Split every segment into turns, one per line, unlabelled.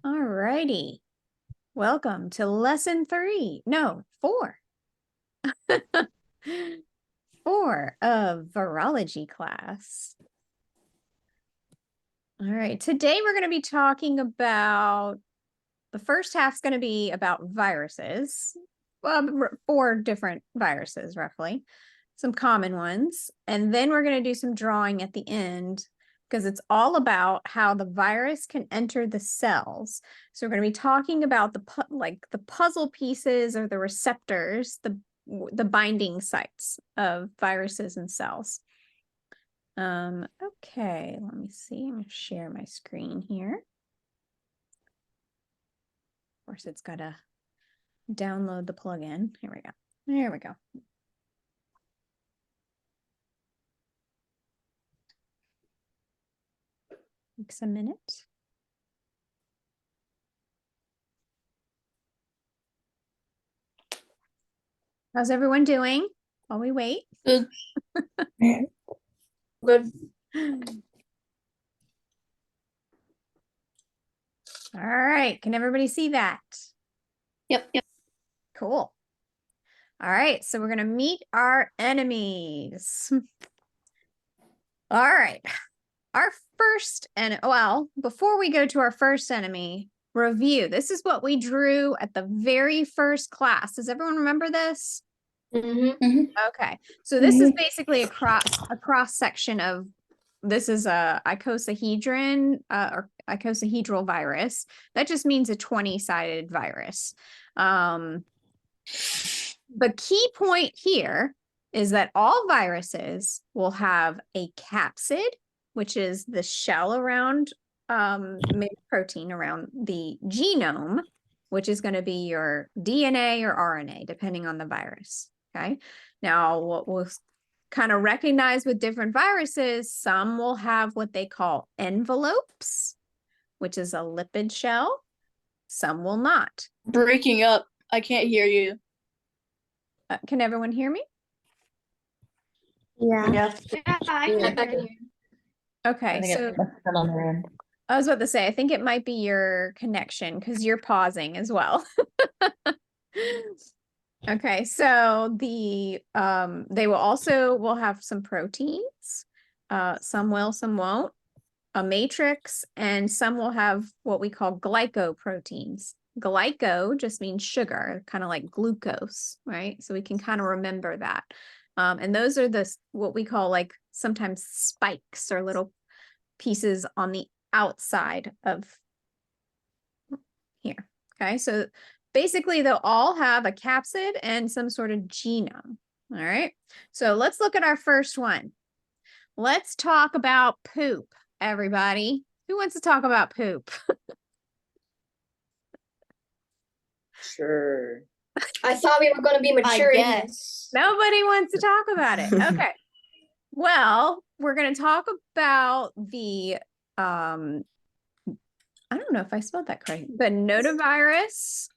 All righty. Welcome to lesson 4. 4 of virology class. All right, today we're going to be talking about, the first half's going to be about viruses. Well, 4 different viruses, roughly. Some common ones. And then we're going to do some drawing at the end, because it's all about how the virus can enter the cells. So we're going to be talking about the puzzle pieces or the receptors, the binding sites of viruses and cells. Okay, let me see. I'm going to share my screen here. Of course, it's got to download the plugin. Here we go. There we go. Takes a minute. How's everyone doing while we wait?
Good. Good.
All right. Can everybody see that?
Yep.
Cool. All right. So we're going to meet our enemies. All right. Our first before we go to our first enemy, review. This is what we drew at the very first class. Does everyone remember this?
Mm-hmm.
Okay. So this is basically a cross section of, this is a icosahedron or icosahedral virus. That just means a 20-sided virus. The key point here is that all viruses will have a capsid, which is the shell around made protein around the genome, which is going to be your DNA or RNA, depending on the virus. Okay. Now, what we'll kind of recognize with different viruses, some will have what they call envelopes, which is a lipid shell. Some will not.
Breaking up. I can't hear you.
Can everyone hear me?
Yeah, I can hear you.
Okay, so I was about to say, I think it might be your connection because you're pausing as well. Okay, so they will have some proteins. Some will, some won't. A matrix, and some will have what we call glycoproteins. Glyco just means sugar, kind of like glucose, right? So we can kind of remember that. And those are what we call like sometimes spikes or little pieces on the outside of here. Okay, so basically they'll all have a capsid and some sort of genome. All right, so let's look at our first one. Let's talk about poop, everybody. Who wants to talk about poop?
Sure.
I thought we were going to be mature. Yes.
Nobody wants to talk about it. Okay. Well, we're going to talk about the, I don't know if I spelled that correct, the notavirus,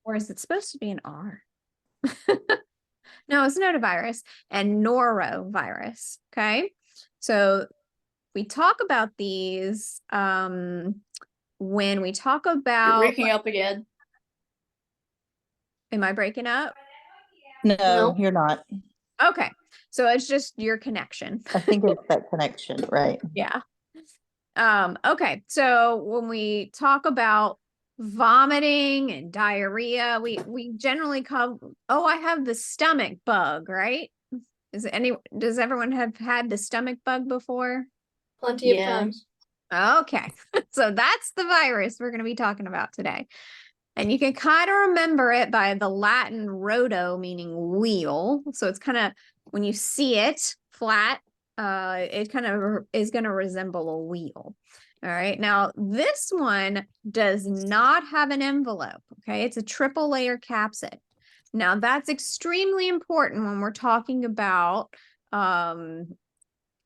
or is it supposed to be an R? No, it's notavirus and norovirus. Okay. So we talk about these when we talk about.
You're breaking up again.
Am I breaking up?
No, you're not.
Okay. So it's just your connection.
I think it's that connection, right?
Yeah. Okay. So when we talk about vomiting and diarrhea, we generally call, I have the stomach bug, right? Does everyone have had the stomach bug before?
Plenty of times.
Okay. So that's the virus we're going to be talking about today. And you can kind of remember it by the Latin roto, meaning wheel. So it's kind of, when you see it flat, it kind of is going to resemble a wheel. All right. Now, this one does not have an envelope. Okay. It's a triple layer capsid. Now, that's extremely important when we're talking about how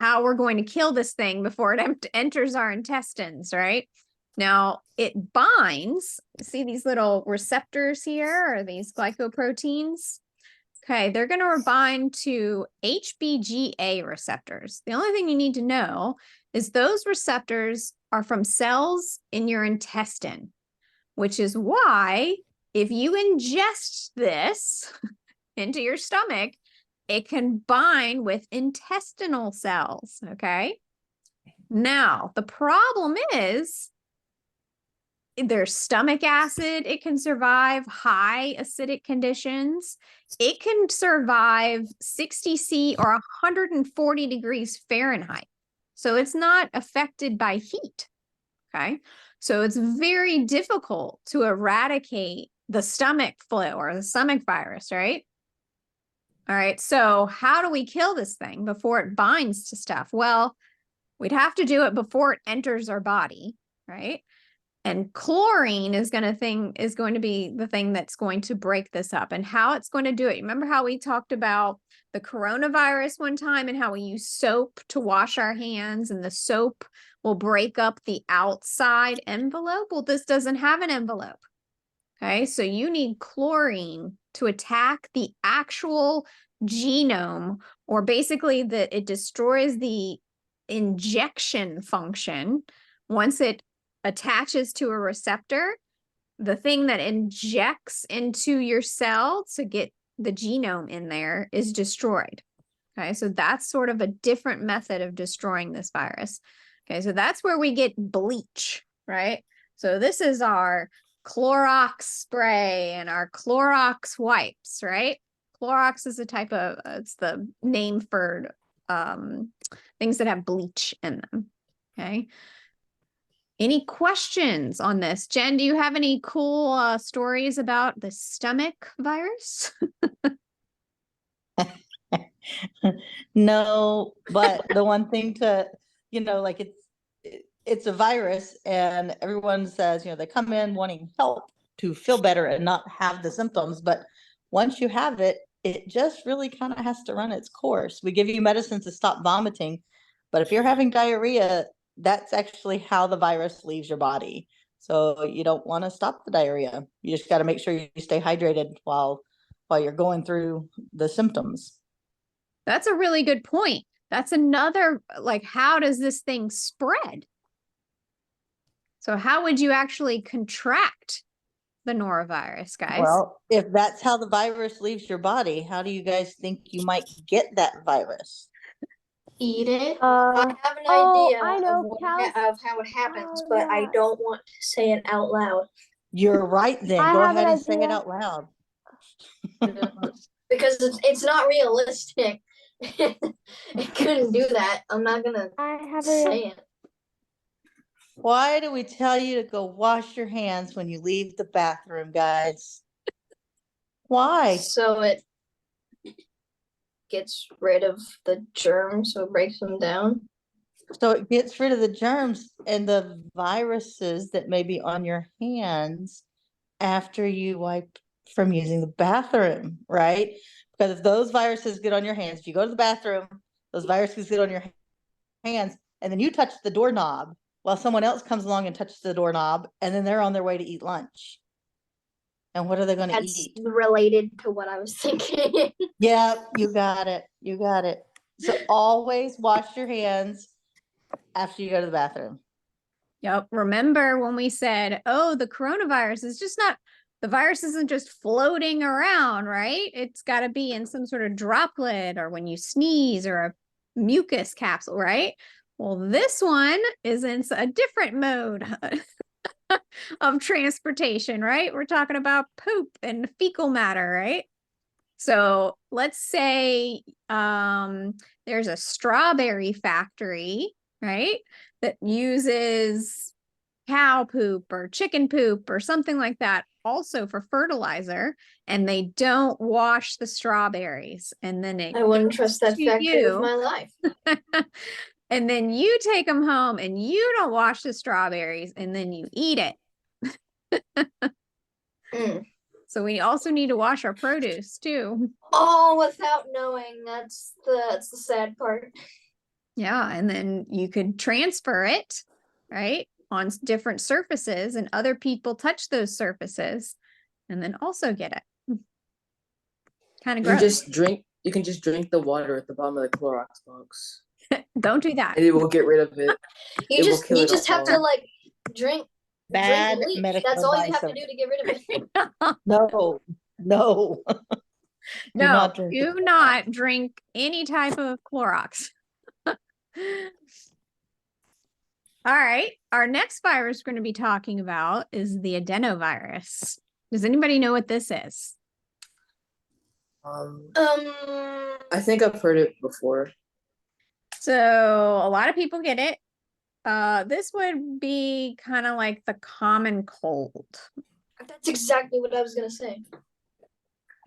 we're going to kill this thing before it enters our intestines, right? Now, it binds, see these little receptors here, or these glycoproteins? Okay, they're going to bind to HBGA receptors. The only thing you need to know is those receptors are from cells in your intestine, which is why if you ingest this into your stomach, it can bind with intestinal cells, okay? Now, the problem is there's stomach acid. It can survive high acidic conditions. It can survive 60 C or 140 degrees Fahrenheit. So it's not affected by heat, okay? So it's very difficult to eradicate the stomach flu or the stomach virus, right? All right, so how do we kill this thing before it binds to stuff? Well, we'd have to do it before it enters our body, right? And chlorine is going to be the thing that's going to break this up. And how it's going to do it. Remember how we talked about the coronavirus one time and how we use soap to wash our hands and the soap will break up the outside envelope? Well, this doesn't have an envelope. Okay, so you need chlorine to attack the actual genome, or basically it destroys the injection function. Once it attaches to a receptor, the thing that injects into your cell to get the genome in there is destroyed. Okay, so that's sort of a different method of destroying this virus. Okay, so that's where we get bleach, right? So this is our Clorox spray and our Clorox wipes, right? Clorox is a type of, it's the name for things that have bleach in them, okay? Any questions on this? Jen, do you have any cool stories about the stomach virus?
No, but the one thing to, like it's a virus and everyone says, they come in wanting help to feel better and not have the symptoms. But once you have it, it just really kind of has to run its course. We give you medicine to stop vomiting, but if you're having diarrhea, that's actually how the virus leaves your body. So you don't want to stop the diarrhea. You just got to make sure you stay hydrated while you're going through the symptoms.
That's a really good point. That's another, like, how does this thing spread? So how would you actually contract the norovirus, guys?
Well, if that's how the virus leaves your body, how do you guys think you might get that virus?
Eat it. I have an idea
I know,
of how it happens, but I don't want to say it out loud.
You're right then.
I
Go
have an
ahead and say it
idea.
out loud.
Because it's not realistic. It couldn't do that. I'm not gonna say it.
Why do we tell you to go wash your hands when you leave the bathroom, guys? Why?
So it gets rid of the germs, so it breaks them down.
So it gets rid of the germs and the viruses that may be on your hands after you wipe from using the bathroom, right? Because if those viruses get on your hands, if you go to the bathroom, those viruses get on your hands, and then you touch the doorknob while someone else comes along and touches the doorknob, and then they're on their way to eat lunch. And what are they going to eat?
That's related to what I was thinking.
Yeah, you got it. You got it. So always wash your hands after you go to the bathroom.
Yep. Remember when we said, oh, the coronavirus is just not, the virus isn't just floating around, right? It's got to be in some sort of droplet or when you sneeze or a mucus capsule, right? Well, this one is in a different mode of transportation, right? We're talking about poop and fecal matter, right? So let's say there's a strawberry factory, right, that uses cow poop or chicken poop or something like that also for fertilizer, and they don't wash the strawberries, and then
I wouldn't trust that factory with my life.
And then you take them home and you don't wash the strawberries and then you eat it. So we also need to wash our produce too.
Oh, without knowing, that's the sad part.
Yeah, and then you could transfer it, right, on different surfaces, and other people touch those surfaces and then also get it. Kind of gross.
You can just drink the water at the bottom of the Clorox box.
Don't do that.
And it will get rid of it.
You
It will
just
kill
you
it
just have to
all.
like drink
Bad
bleach.
medical
That's all you have
advice.
to do to get rid of it.
No, no. Do
No,
not drink
do
it.
not drink any type of Clorox. All right. Our next virus we're going to be talking about is the adenovirus. Does anybody know what this is?
I think I've heard it before.
So a lot of people get it. This would be kind of like the common cold.
That's exactly what I was gonna say.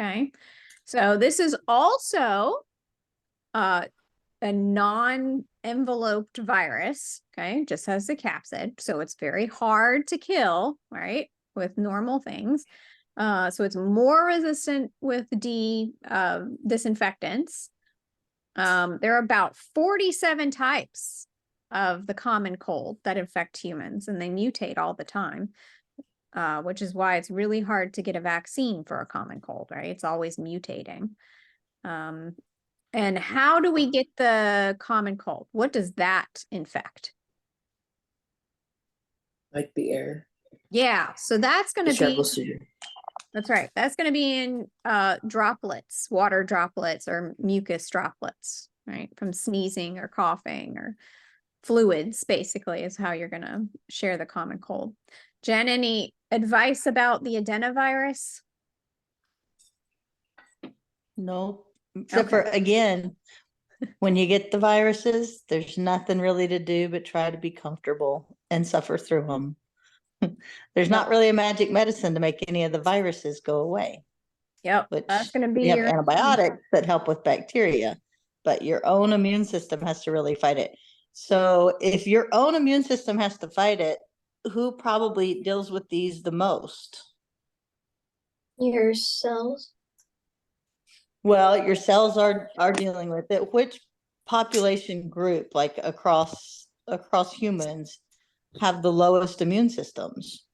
Okay. So this is also a non-enveloped virus. Okay, just has the capsid. So it's very hard to kill, right? With normal things. So it's more resistant with disinfectants. There are about 47 types of the common cold that infect humans, and they mutate all the time, which is why it's really hard to get a vaccine for a common cold, right? It's always mutating. And how do we get the common cold? What does that infect?
Like the air.
Yeah, so that's going
It
to be,
travels through.
that's right. That's going to be in droplets, water droplets or mucus droplets, right? From sneezing or coughing or fluids, basically, is how you're going to share the common cold. Jen, any advice about the adenovirus?
No, except for, again, when you get the viruses, there's nothing really to do but try to be comfortable and suffer through them. There's not really a magic medicine to make any of the viruses go away.
Yep,
Which
that's going to be
we have
your
antibiotics that help with bacteria, but your own immune system has to really fight it. So if your own immune system has to fight it, who probably deals with these the most?
Your cells.
Well, your cells are dealing with it. Which population group, like across humans, have the lowest immune systems?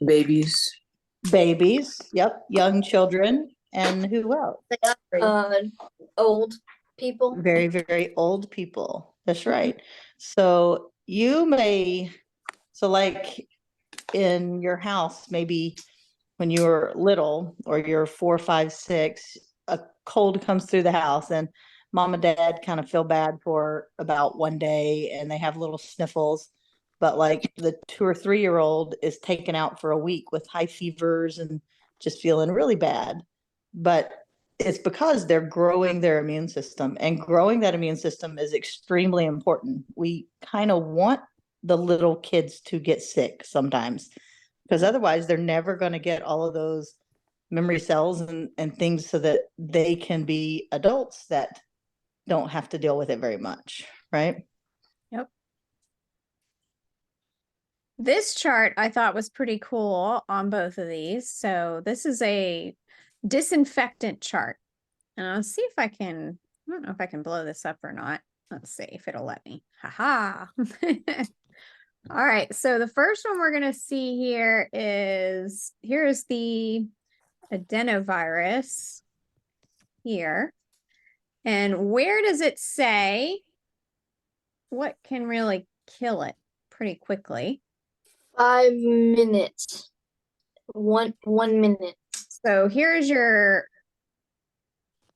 Babies.
Babies, yep, young children, and who else?
Old people.
Very, very old people. That's right. So like in your house, maybe when you were little or you're 4, 5, 6, a cold comes through the house and mom and dad kind of feel bad for about one day and they have little sniffles. But like the 2 or 3-year-old is taken out for a week with high fevers and just feeling really bad. But it's because they're growing their immune system, and growing that immune system is extremely important. We kind of want the little kids to get sick sometimes, because otherwise they're never going to get all of those memory cells and things so that they can be adults that don't have to deal with it very much, right?
Yep. This chart I thought was pretty cool on both of these. So this is a disinfectant chart. And I'll see if I can, I don't know if I can blow this up or not. Let's see if it'll let me. Haha. All right. So the first one we're going to see here is the adenovirus here. And where does it say what can really kill it pretty quickly?
5 minutes. One minute.
So here's your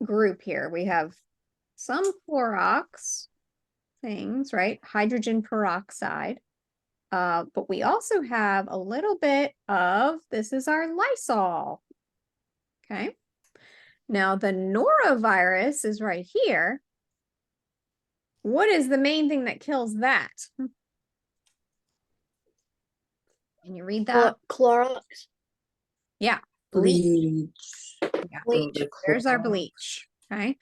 group here. We have some Clorox things, right? Hydrogen peroxide. But we also have a little bit of, this is our Lysol. Okay. Now the norovirus is right here. What is the main thing that kills that? Can you read that?
Clorox.
Yeah.
Bleach.
Yeah.
Bleach.
There's our bleach. Okay.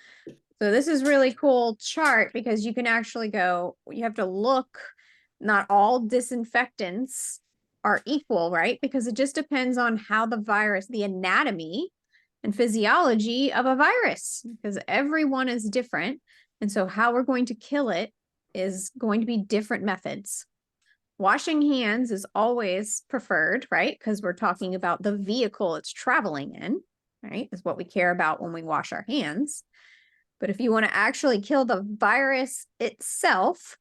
So this is really cool chart because you can actually go, you have to look, not all disinfectants are equal, right? Because it just depends on how the virus, the anatomy and physiology of a virus, because everyone is different. And so how we're going to kill it is going to be different methods. Washing hands is always preferred, right? Because we're talking about the vehicle it's traveling in, right? Is what we care about when we wash our hands. But if you want to actually kill the virus itself,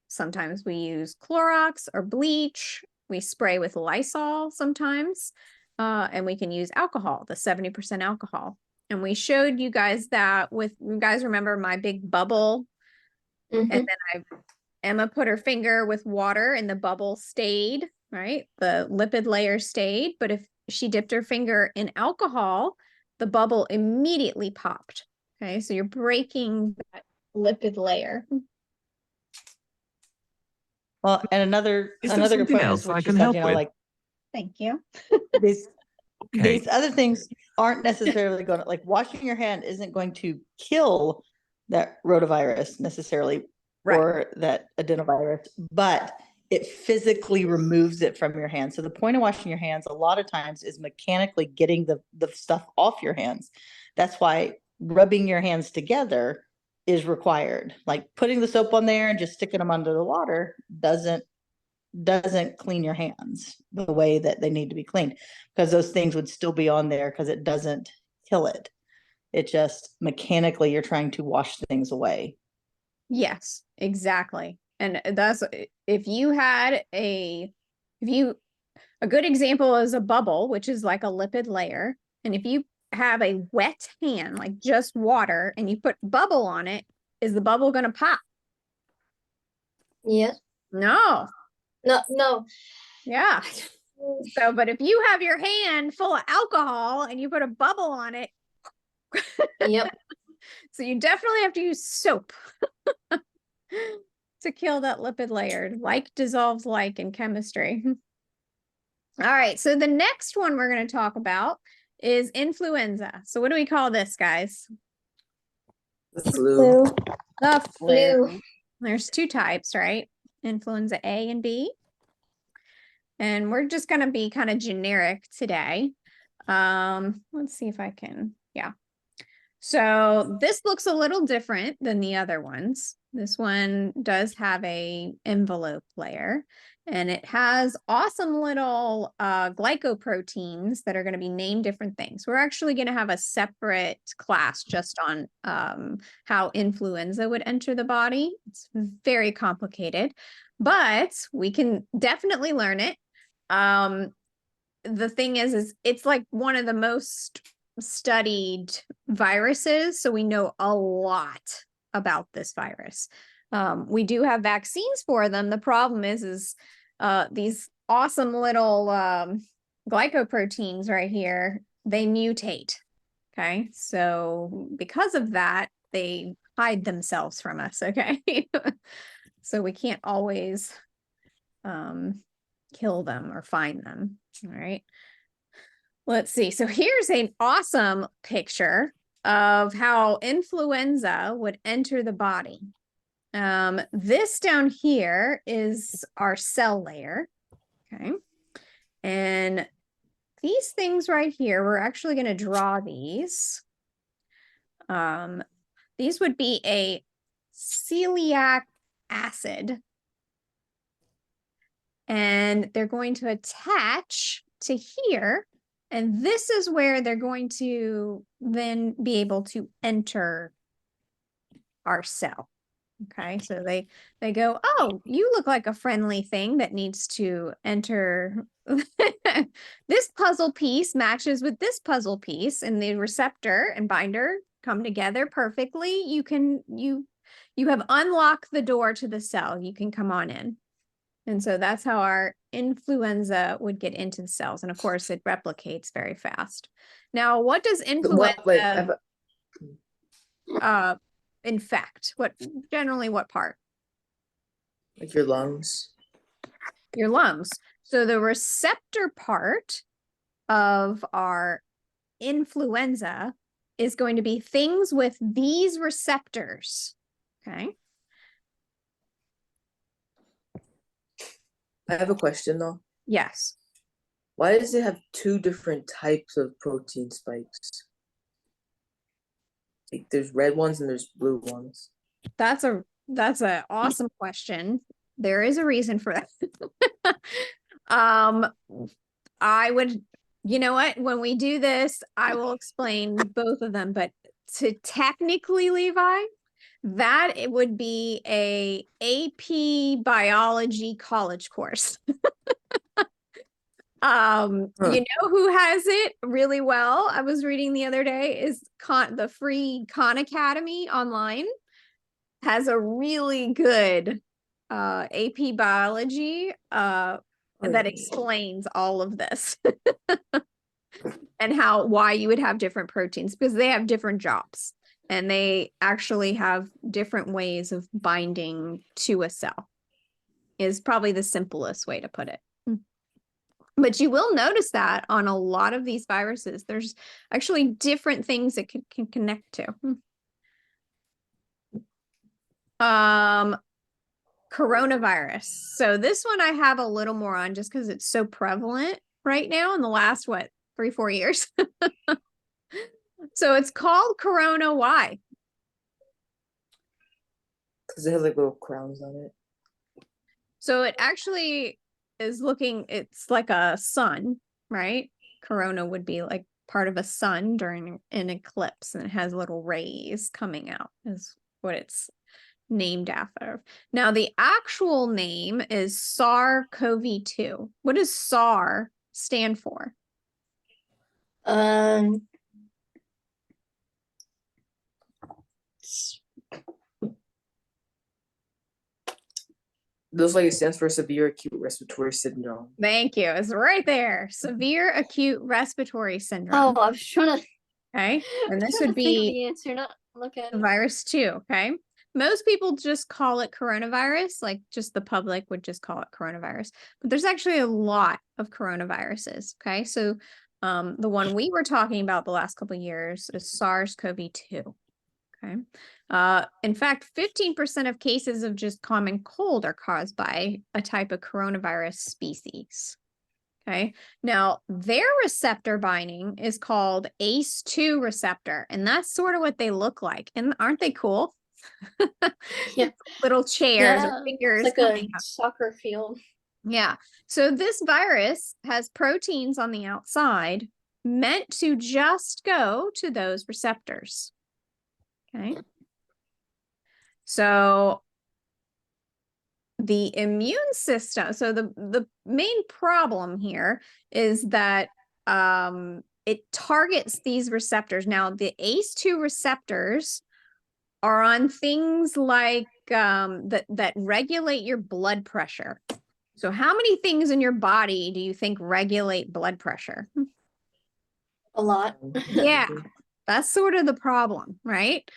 sometimes we use Clorox or bleach. We spray with Lysol sometimes, and we can use alcohol, the 70% alcohol. And we showed you guys that with, you guys remember my big bubble? And then Emma put her finger with water and the bubble stayed, right? The lipid layer stayed. But if she dipped her finger in alcohol, the bubble immediately popped. Okay, so you're breaking that lipid layer.
Well, and another
Is there
good
something
point is
else
what
I
you
can
said,
help
you know,
with?
like
Thank you.
these
Okay.
these other things aren't necessarily going to, like, washing your hand isn't going to kill that rotavirus necessarily,
Right.
or that adenovirus, but it physically removes it from your hands. So the point of washing your hands a lot of times is mechanically getting the stuff off your hands. That's why rubbing your hands together is required. Like putting the soap on there and just sticking them under the water doesn't clean your hands the way that they need to be cleaned, because those things would still be on there because it doesn't kill it. It just mechanically you're trying to wash things away.
Yes, exactly. And that's if you had a good example is a bubble, which is like a lipid layer. And if you have a wet hand, like just water, and you put bubble on it, is the bubble going to pop?
Yes.
No.
No.
Yeah. So, but if you have your hand full of alcohol and you put a bubble on it,
Yep.
so you definitely have to use soap to kill that lipid layer. Like dissolves like in chemistry. All right, so the next one we're going to talk about is influenza. So what do we call this, guys?
The flu.
The
Flu.
There's two types, right? Influenza A and B. And we're just going to be kind of generic today. Let's see if I can, yeah. So this looks a little different than the other ones. This one does have a envelope layer, and it has awesome little glycoproteins that are going to be named different things. We're actually going to have a separate class just on how influenza would enter the body. It's very complicated, but we can definitely learn it. The thing is it's like one of the most studied viruses, so we know a lot about this virus. We do have vaccines for them. The problem is these awesome little glycoproteins right here, they mutate. Okay, so because of that, they hide themselves from us. Okay, so we can't always kill them or find them. All right. Let's see. So here's an awesome picture of how influenza would enter the body. This down here is our cell layer. Okay. And these things right here, we're actually going to draw these. These would be a celiac acid. And they're going to attach to here. And this is where they're going to then be able to enter our cell. Okay, so they go, oh, you look like a friendly thing that needs to enter. This puzzle piece matches with this puzzle piece, and the receptor and binder come together perfectly. You have unlocked the door to the cell. You can come on in. And so that's how our influenza would get into the cells. And of course, it replicates very fast. Now, what does influenza infect? Generally what part?
Like your lungs.
Your lungs. So the receptor part of our influenza is going to be things with these receptors. Okay.
I have a question though.
Yes.
Why does it have two different types of protein spikes? Like there's red ones and there's blue ones.
That's a awesome question. There is a reason for that. I would, you know what, when we do this, I will explain both of them, but to technically, Levi, that it would be a AP biology college course. You know who has it really well? I was reading the other day is the free Khan Academy online has a really good AP biology that explains all of this and why you would have different proteins, because they have different jobs and they actually have different ways of binding to a cell, is probably the simplest way to put it. But you will notice that on a lot of these viruses, there's actually different things it can connect to. Coronavirus. So this one I have a little more on just because it's so prevalent right now in the last, 3-4 years. So it's called corona. Why?
Because they have like little crowns on it.
So it actually is it's like a sun, right? Corona would be like part of a sun during an eclipse, and it has little rays coming out, is what it's named after. Now, the actual name is SARS-CoV-2. What does SAR stand for?
Looks like it stands for severe acute respiratory syndrome.
Thank you. It's right there. Severe acute respiratory syndrome.
Oh, I was trying to.
Okay. And this
trying
would
to think of
be
the answer, not look at it.
virus 2. Okay. Most people just call it coronavirus, like just the public would just call it coronavirus. But there's actually a lot of coronaviruses. Okay. So the one we were talking about the last couple of years is SARS-CoV-2. Okay. In fact, 15% of cases of just common cold are caused by a type of coronavirus species. Okay. Now, their receptor binding is called ACE2 receptor, and that's sort of what they look like. And aren't they cool?
Yeah.
Little chairs or
Yeah,
fingers.
it's like a soccer field.
Yeah. So this virus has proteins on the outside meant to just go to those receptors. Okay. So the immune system, so the main problem here is that it targets these receptors. Now, the ACE2 receptors are on things like that regulate your blood pressure. So how many things in your body do you think regulate blood pressure?
A lot.
Yeah, that's sort of the problem, right?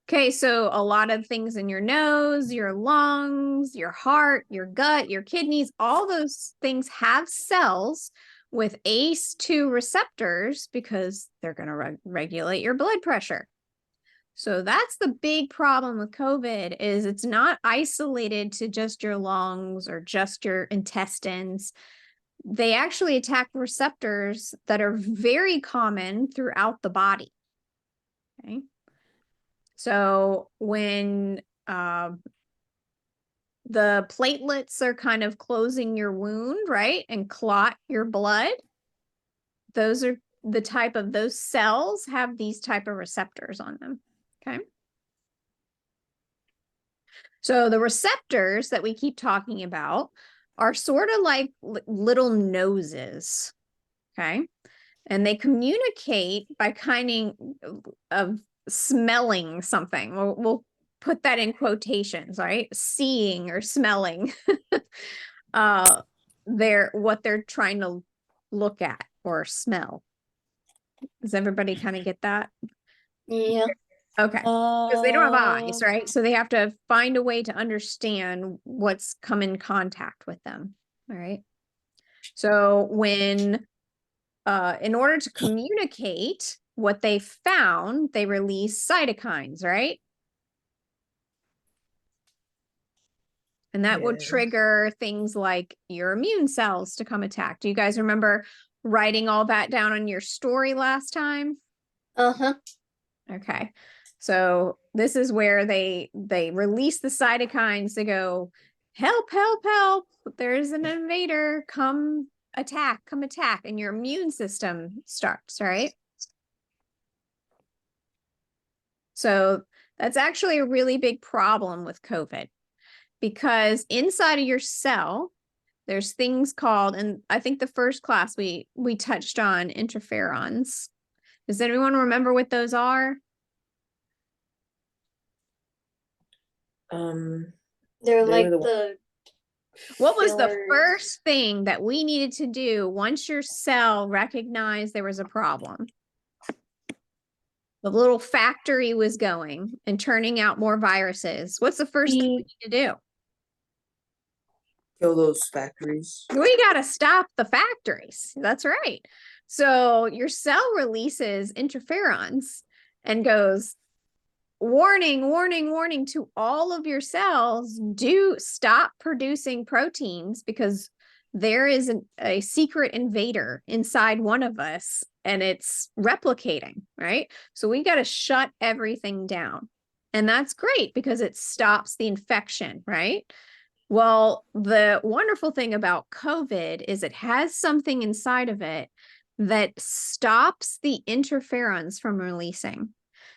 Okay, so a lot of things in your nose, your lungs, your heart, your gut, your kidneys, all those things have cells with ACE2 receptors because they're going to regulate your blood pressure. So that's the big problem with COVID, is it's not isolated to just your lungs or just your intestines. They actually attack receptors that are very common throughout the body. Okay. So when the platelets are kind of closing your wound, right, and clot your blood, those are the type of, those cells have these type of receptors on them. Okay. So the receptors that we keep talking about are sort of like little noses. Okay. And they communicate by kind of smelling something. We'll put that in quotations, right? Seeing or smelling what they're trying to look at or smell. Does everybody kind of get that?
Yeah.
Okay. Because they don't have eyes, right? So they have to find a way to understand what's come in contact with them. All right. So when in order to communicate what they found, they release cytokines, right? And that would trigger things like your immune cells to come attack. Do you guys remember writing all that down on your story last time?
Uh-huh.
Okay. So this is where they release the cytokines to go, help, help, help. There's an invader. Come attack. And your immune system starts, right? So that's actually a really big problem with COVID, because inside of your cell, there's things called, and I think the first class we touched on interferons. Does anyone remember what those are?
They're
They
like
were the
the
What was the
fillers.
first thing that we needed to do once your cell recognized there was a problem? The little factory was going and turning out more viruses. What's the first thing we need to do?
kill those factories.
We got to stop the factories. That's right. So your cell releases interferons and goes, warning, warning, warning to all of your cells, do stop producing proteins, because there is a secret invader inside one of us and it's replicating, right? So we got to shut everything down. And that's great because it stops the infection, right? Well, the wonderful thing about COVID is it has something inside of it that stops the interferons from releasing.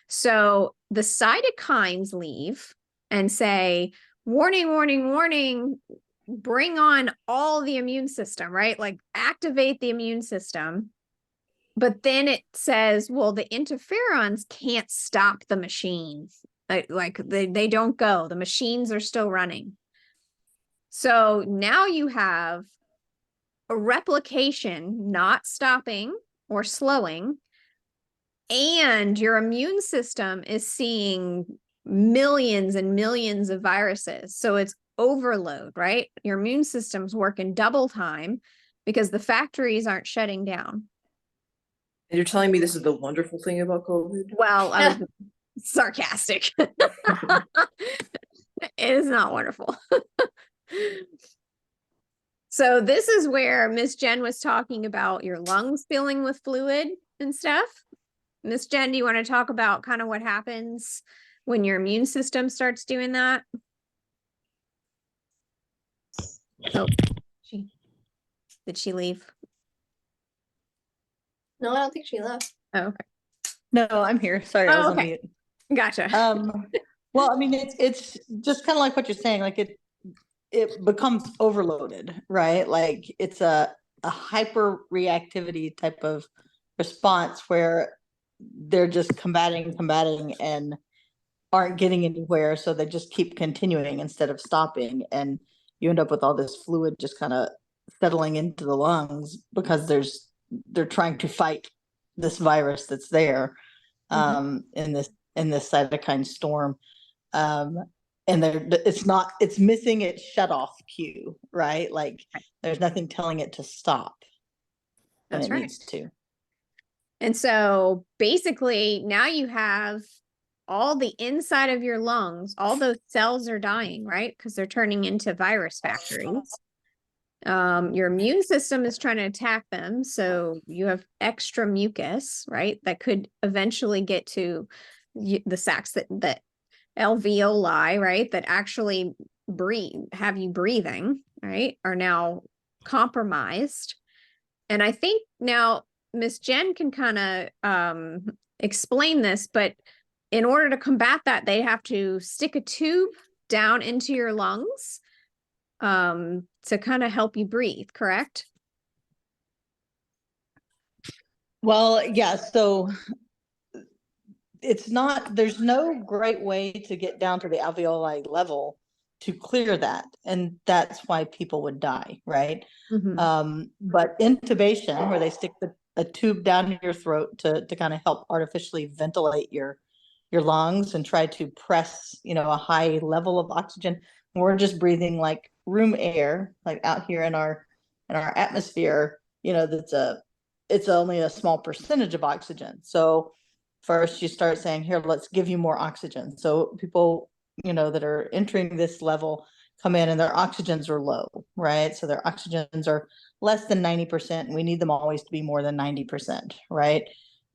So the cytokines leave and say, warning, warning, warning, bring on all the immune system, right? Like activate the immune system. But then it says, well, the interferons can't stop the machines. Like they don't go. The machines are still running. So now you have a replication not stopping or slowing, and your immune system is seeing millions and millions of viruses. So it's overload, right? Your immune system's working double time because the factories aren't shutting down.
And you're telling me this is the wonderful thing about COVID?
Well, I was sarcastic. It is not wonderful. So this is where Miss Jen was talking about your lungs filling with fluid and stuff. Miss Jen, do you want to talk about kind of what happens when your immune system starts doing that? Oh, did she leave?
No, I don't think she left.
Oh, okay.
No, I'm here. Sorry, I was on
okay.
mute.
Gotcha.
Well, I mean, it's just kind of like what you're saying, like it becomes overloaded, right? Like it's a hyper reactivity type of response where they're just combating and aren't getting anywhere, so they just keep continuing instead of stopping, and you end up with all this fluid just kind of settling into the lungs because they're trying to fight this virus that's there in this cytokine storm. And it's missing its shut off cue, right? Like there's nothing telling it to stop when it needs to.
And so basically now you have all the inside of your lungs, all those cells are dying, right? Because they're turning into virus factories. Your immune system is trying to attack them. So you have extra mucus, right? That could eventually get to the sacs that alveoli, right? That actually have you breathing, right? Are now compromised. And I think now Miss Jen can kind of explain this, but in order to combat that, they have to stick a tube down into your lungs to kind of help you breathe, correct?
Well, yeah, so there's no great way to get down to the alveoli level to clear that. And that's why people would die, right? But intubation, where they stick a tube down your throat to kind of help artificially ventilate your lungs and try to press, a high level of oxygen. And we're just breathing like room air, like out here in our atmosphere, it's only a small percentage of oxygen. So first you start saying, here, let's give you more oxygen. So people, that are entering this level come in and their oxygens are low, right? So their oxygens are less than 90%. And we need them always to be more than 90%, right?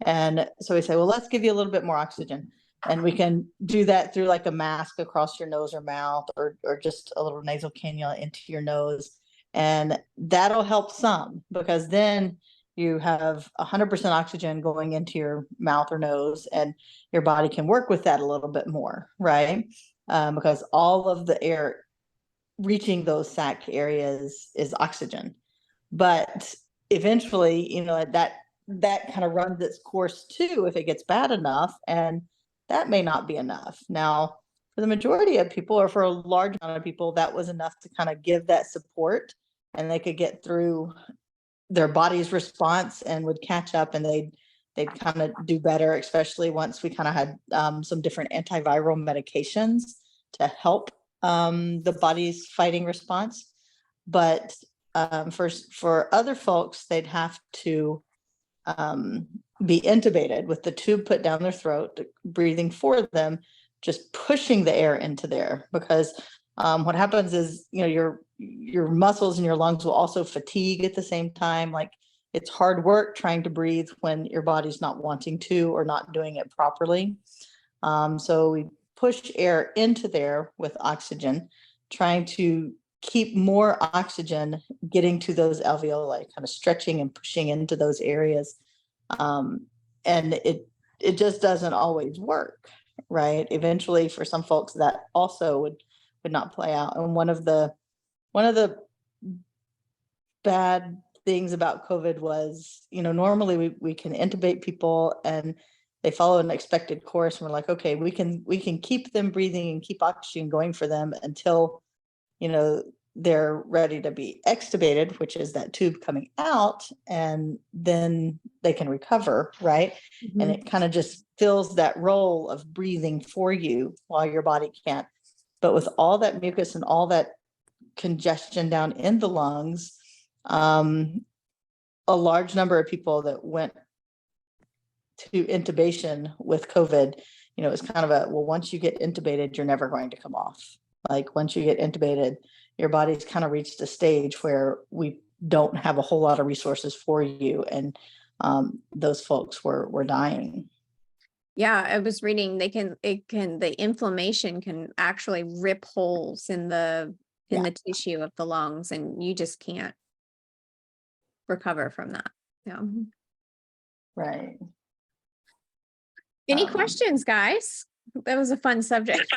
And so we say, well, let's give you a little bit more oxygen. And we can do that through like a mask across your nose or mouth, or just a little nasal cannula into your nose. And that'll help some, because then you have 100% oxygen going into your mouth or nose, and your body can work with that a little bit more, right? Because all of the air reaching those sac areas is oxygen. But eventually, that kind of runs its course too if it gets bad enough, and that may not be enough. Now, for the majority of people, or for a large amount of people, that was enough to kind of give that support, and they could get through their body's response and would catch up, and they'd kind of do better, especially once we kind of had some different antiviral medications to help the body's fighting response. But for other folks, they'd have to be intubated with the tube put down their throat, breathing for them, just pushing the air into there. Because what happens is, your muscles and your lungs will also fatigue at the same time. Like, it's hard work trying to breathe when your body's not wanting to or not doing it properly. So we push air into there with oxygen, trying to keep more oxygen getting to those alveoli, kind of stretching and pushing into those areas. And it just doesn't always work, right? Eventually, for some folks, that also would not play out. And one of the bad things about COVID was, normally we can intubate people and they follow an expected course, and we're like, okay, we can keep them breathing and keep oxygen going for them until, they're ready to be extubated, which is that tube coming out, and then they can recover, right?
Mm-hmm.
And it kind of just fills that role of breathing for you while your body can't. But with all that mucus and all that congestion down in the lungs, a large number of people that went to intubation with COVID, it's kind of once you get intubated, you're never going to come off. Like, once you get intubated, your body's kind of reached a stage where we don't have a whole lot of resources for you. And those folks were dying.
Yeah, I was reading the inflammation can actually rip holes in the tissue of the lungs, and you just can't recover from that. Yeah.
Right.
Any questions, guys? That was a fun subject.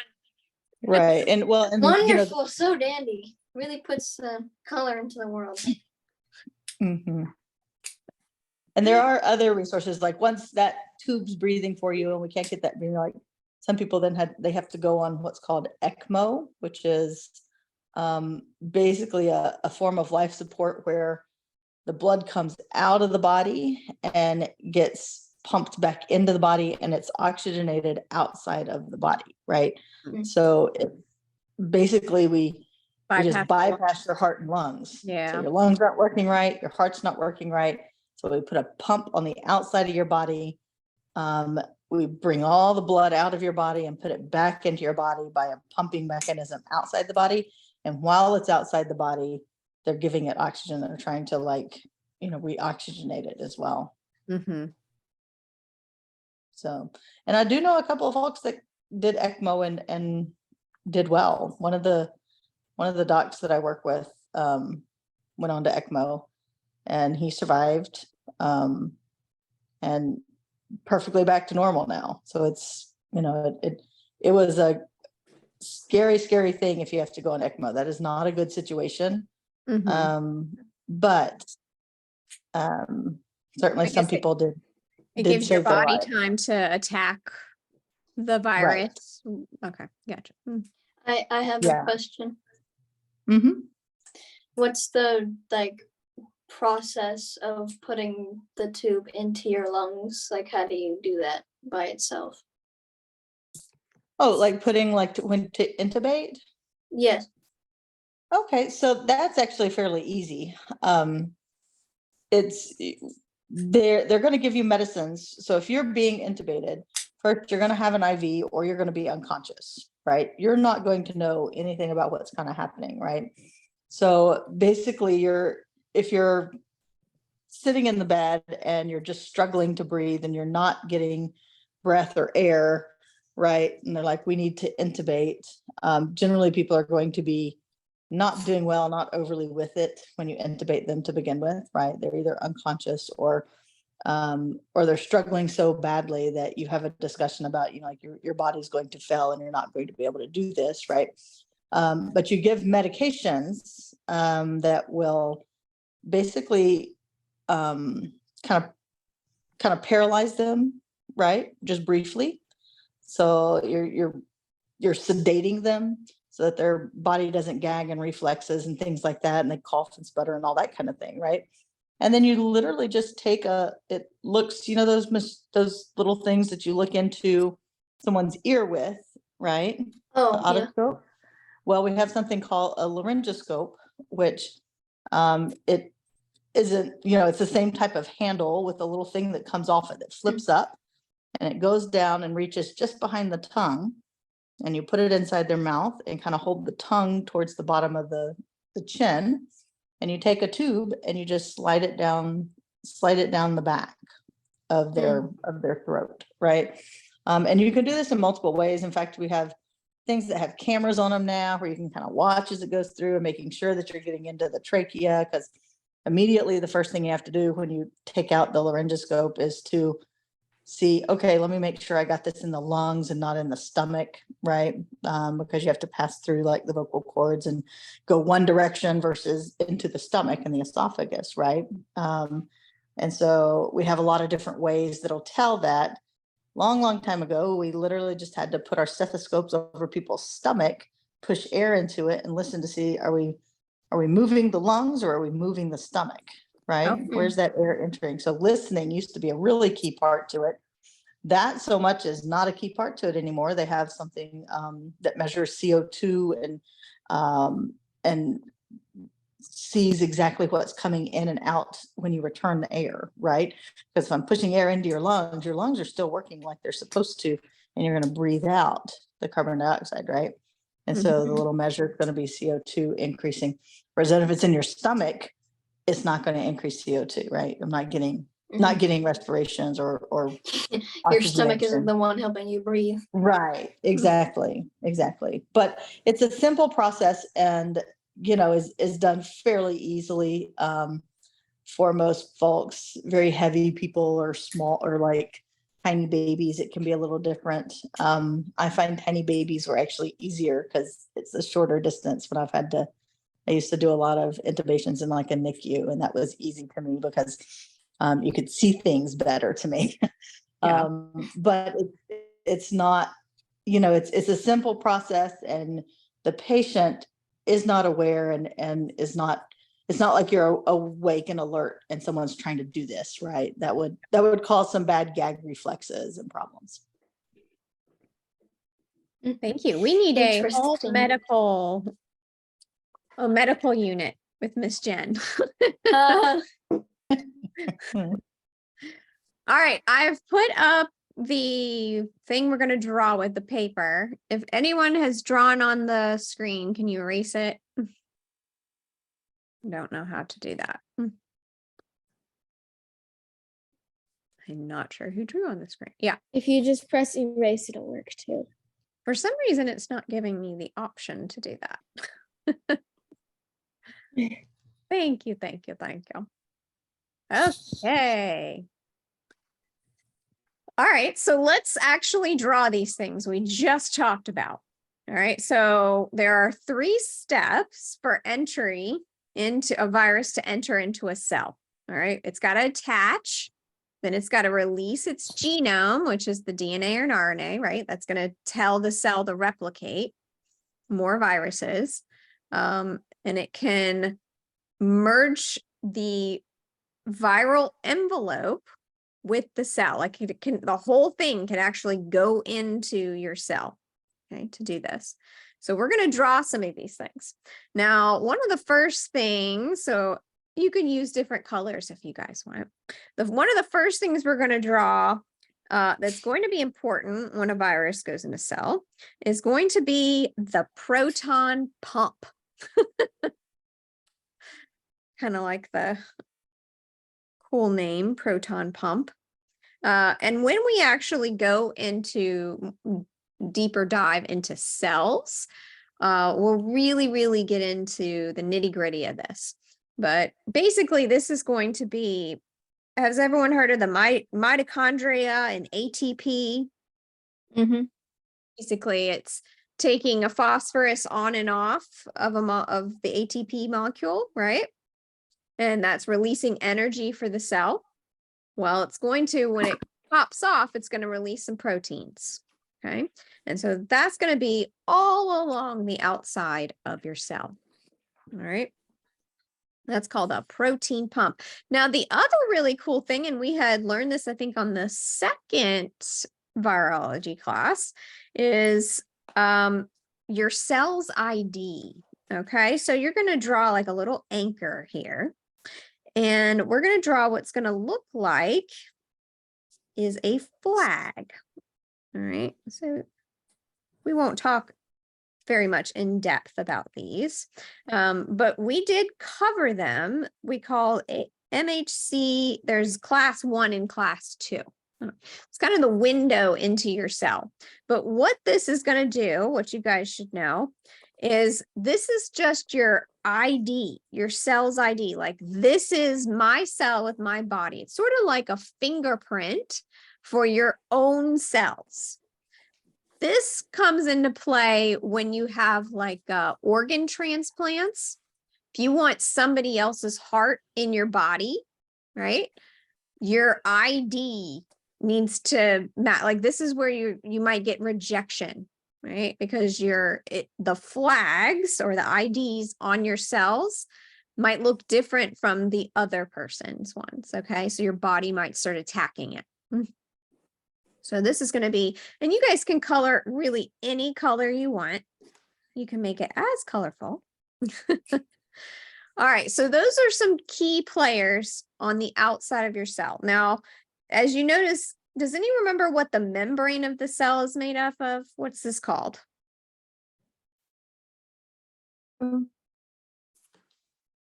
Right. And
wonderful, so dandy. Really puts color into the world.
Mm-hmm. And there are other resources, like once that tube's breathing for you and we can't get that breathing, like some people then they have to go on what's called ECMO, which is basically a form of life support where the blood comes out of the body and gets pumped back into the body, and it's oxygenated outside of the body, right?
Mm-hmm.
So basically we just bypass your heart and lungs.
Yeah.
So your lungs aren't working right, your heart's not working right. So we put a pump on the outside of your body. We bring all the blood out of your body and put it back into your body by a pumping mechanism outside the body. And while it's outside the body, they're giving it oxygen. They're trying to reoxygenate it as well.
Mm-hmm.
So, and I do know a couple of folks that did ECMO and did well. One of the docs that I work with went on to ECMO, and he survived and perfectly back to normal now. So it's, it was a scary thing if you have to go on ECMO. That is not a good situation.
Mm-hmm.
But certainly some people did.
It gives your body time to attack the virus. Right. Okay, gotcha.
I have a question.
Mm-hmm.
What's the process of putting the tube into your lungs? Like, how do you do that by itself?
Oh, like putting when to intubate?
Yes.
Okay, so that's actually fairly easy. It's they're going to give you medicines. So if you're being intubated, first you're going to have an IV or you're going to be unconscious, right? You're not going to know anything about what's kind of happening, right? So basically if you're sitting in the bed and you're just struggling to breathe and you're not getting breath or air, right? And they're like, we need to intubate. Generally people are going to be not doing well, not overly with it when you intubate them to begin with, right? They're either unconscious or they're struggling so badly that you have a discussion about, you know, like your body's going to fail and you're not going to be able to do this, right? But you give medications that will basically kind of paralyze them, right? Just briefly. So you're sedating them so that their body doesn't gag and reflexes and things like that, and they cough and sputter and all that kind of thing, right? And then you literally just take it looks, you know, those little things that you look into someone's ear with, right?
Oh,
The otoscope. Well, we have something called a laryngoscope, which it isn't, you know, it's the same type of handle with a little thing that comes off it that flips up and it goes down and reaches just behind the tongue. And you put it inside their mouth and kind of hold the tongue towards the bottom of the chin. And you take a tube and you just slide it down the back of their throat, right? And you can do this in multiple ways. In fact, we have things that have cameras on them now where you can kind of watch as it goes through and making sure that you're getting into the trachea, because immediately the first thing you have to do when you take out the laryngoscope is to see, okay, let me make sure I got this in the lungs and not in the stomach, right? Because you have to pass through like the vocal cords and go one direction versus into the stomach and the esophagus, right? And so we have a lot of different ways that'll tell that. Long time ago, we literally just had to put our stethoscopes over people's stomach, push air into it and listen to see, are we moving the lungs or are we moving the stomach? Right?
Okay.
Where's that air entering? So listening used to be a really key part to it. That so much is not a key part to it anymore. They have something that measures CO2 and sees exactly what's coming in and out when you return the air, right? Because if I'm pushing air into your lungs are still working like they're supposed to, and you're going to breathe out the carbon dioxide, right? And so the little measure is going to be CO2 increasing. Whereas if it's in your stomach, it's not going to increase CO2, right? I'm not getting respirations or
your stomach
oxygenation.
isn't the one helping you breathe.
Right. Exactly. But it's a simple process and, you know, is done fairly easily for most folks. Very heavy people or small or like tiny babies, it can be a little different. I find tiny babies were actually easier because it's a shorter distance when I used to do a lot of intubations in like a NICU, and that was easy to me because you could see things better to me.
Yeah.
But it's not, you know, it's a simple process, and the patient is not aware and is not. It's not like you're awake and alert and someone's trying to do this, right? That would cause some bad gag reflexes and problems.
Thank you. We need a whole
Interesting.
medical unit with Miss Jen.
Uh,
All right, I've put up the thing we're going to draw with the paper. If anyone has drawn on the screen, can you erase it? Don't know how to do that. I'm not sure who drew on the screen. Yeah,
If you just press erase, it'll work too.
for some reason it's not giving me the option to do that. Thank you. Okay. All right, so let's actually draw these things we just talked about. All right, so there are 3 steps for entry into a virus to enter into a cell. All right, it's got to attach, then it's got to release its genome, which is the DNA or an RNA, right? That's going to tell the cell to replicate more viruses. And it can merge the viral envelope with the cell. Like the whole thing can actually go into your cell, okay, to do this. So we're going to draw some of these things. Now, one of the first things, so you can use different colors if you guys want. One of the first things we're going to draw that's going to be important when a virus goes in a cell is going to be the proton pump. Kind of like the cool name, proton pump. And when we actually go into deeper dive into cells, we'll really get into the nitty gritty of this. But basically, this is going to be, has everyone heard of the mitochondria and ATP?
Mm-hmm.
Basically, it's taking a phosphorus on and off of of the ATP molecule, right? And that's releasing energy for the cell. Well, it's going to, when it pops off, it's going to release some proteins. Okay. And so that's going to be all along the outside of your cell. All right. That's called a protein pump. Now, the other really cool thing, and we had learned this, I think, on the second virology class, is your cell's ID. Okay. So you're going to draw like a little anchor here. And we're going to draw what's going to look like is a flag. All right. So we won't talk very much in depth about these, but we did cover them. We call it MHC. There's class 1 and class 2. It's kind of the window into your cell. But what this is going to do, what you guys should know, is this is just your ID, your cell's ID. Like, this is my cell with my body. It's sort of like a fingerprint for your own cells. This comes into play when you have like organ transplants. If you want somebody else's heart in your body, right? Your ID needs to match. Like, this is where you might get rejection, right? Because the flags or the IDs on your cells might look different from the other person's ones. Okay, so your body might start attacking it. So this is going to be, and you guys can color really any color you want. You can make it as colorful. All right, so those are some key players on the outside of your cell. Now, as you notice, does anyone remember what the membrane of the cell is made up of? What's this called?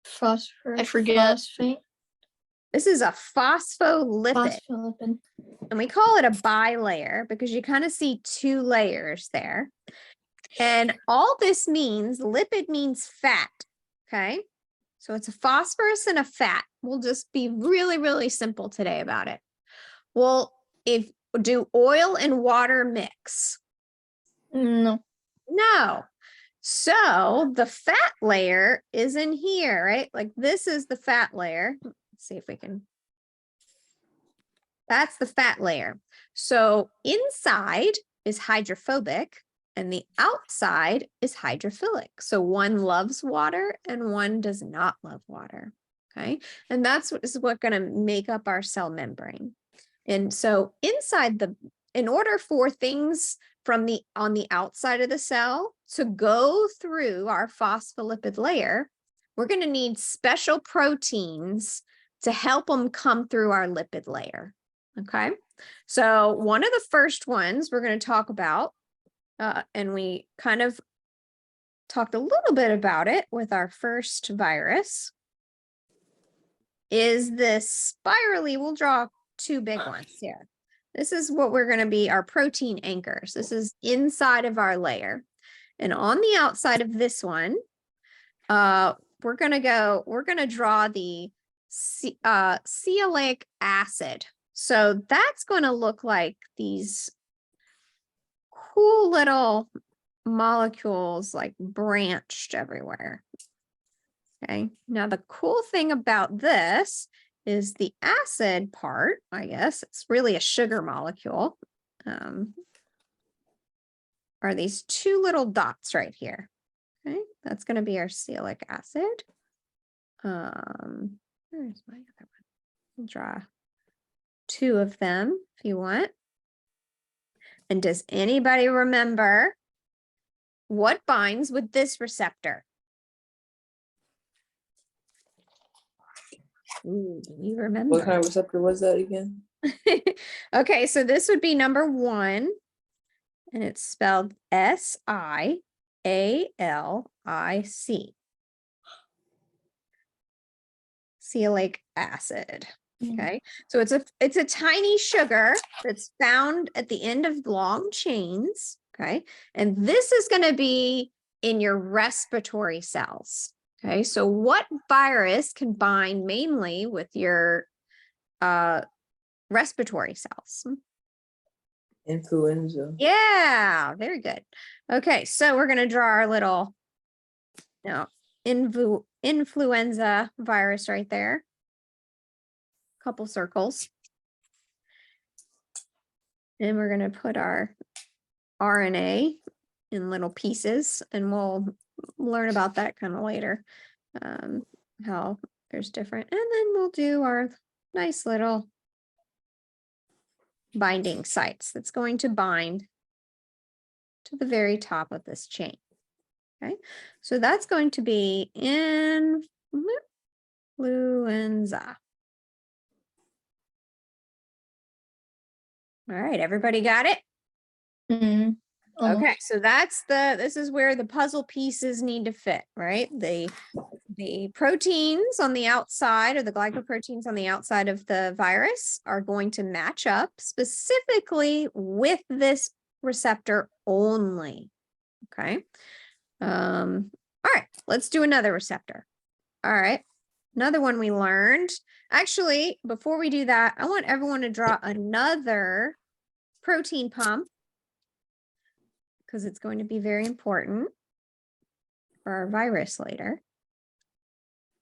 Phosphorus.
I forget.
Phosphate.
This is a phospholipid.
Phospholipid.
And we call it a bilayer because you kind of see 2 layers there. And all this means, lipid means fat. Okay. So it's a phosphorus and a fat. We'll just be really simple today about it. Well, do oil and water mix?
No.
No. So the fat layer is in here, right? Like, this is the fat layer. Let's see if we can. That's the fat layer. So inside is hydrophobic and the outside is hydrophilic. So one loves water and one does not love water. Okay. And that's what is going to make up our cell membrane. And so inside in order for things on the outside of the cell to go through our phospholipid layer, we're going to need special proteins to help them come through our lipid layer. Okay. So one of the first ones we're going to talk about, and we kind of talked a little bit about it with our first virus, is this spirally. We'll draw 2 big ones here. This is what we're going to be our protein anchors. This is inside of our layer. And on the outside of this one, we're going to draw the sialic acid. So that's going to look like these cool little molecules, like branched everywhere. Okay. Now the cool thing about this is the acid part, I guess, it's really a sugar molecule, are these 2 little dots right here. Okay, that's going to be our sialic acid. Where's my other one? I'll draw 2 of them if you want. And does anybody remember what binds with this receptor? Ooh, do you remember?
What kind of receptor was that again?
Okay, so this would be number 1, and it's spelled SIALIC. Sialic acid. Okay, so it's a tiny sugar that's found at the end of long chains. Okay, and this is going to be in your respiratory cells. Okay, so what virus can bind mainly with your respiratory cells?
Influenza.
Yeah, very good. Okay, so we're going to draw our little influenza virus right there. Couple circles. And we're going to put our RNA in little pieces, and we'll learn about that kind of later. How there's different, and then we'll do our nice little binding sites that's going to bind to the very top of this chain. Okay, so that's going to be influenza. All right, everybody got it? Okay, so this is where the puzzle pieces need to fit, right? The proteins on the outside, or the glycoproteins on the outside of the virus, are going to match up specifically with this receptor only. Okay. All right, let's do another receptor. All right, another one we learned. Actually, before we do that, I want everyone to draw another protein pump, because it's going to be very important for our virus later.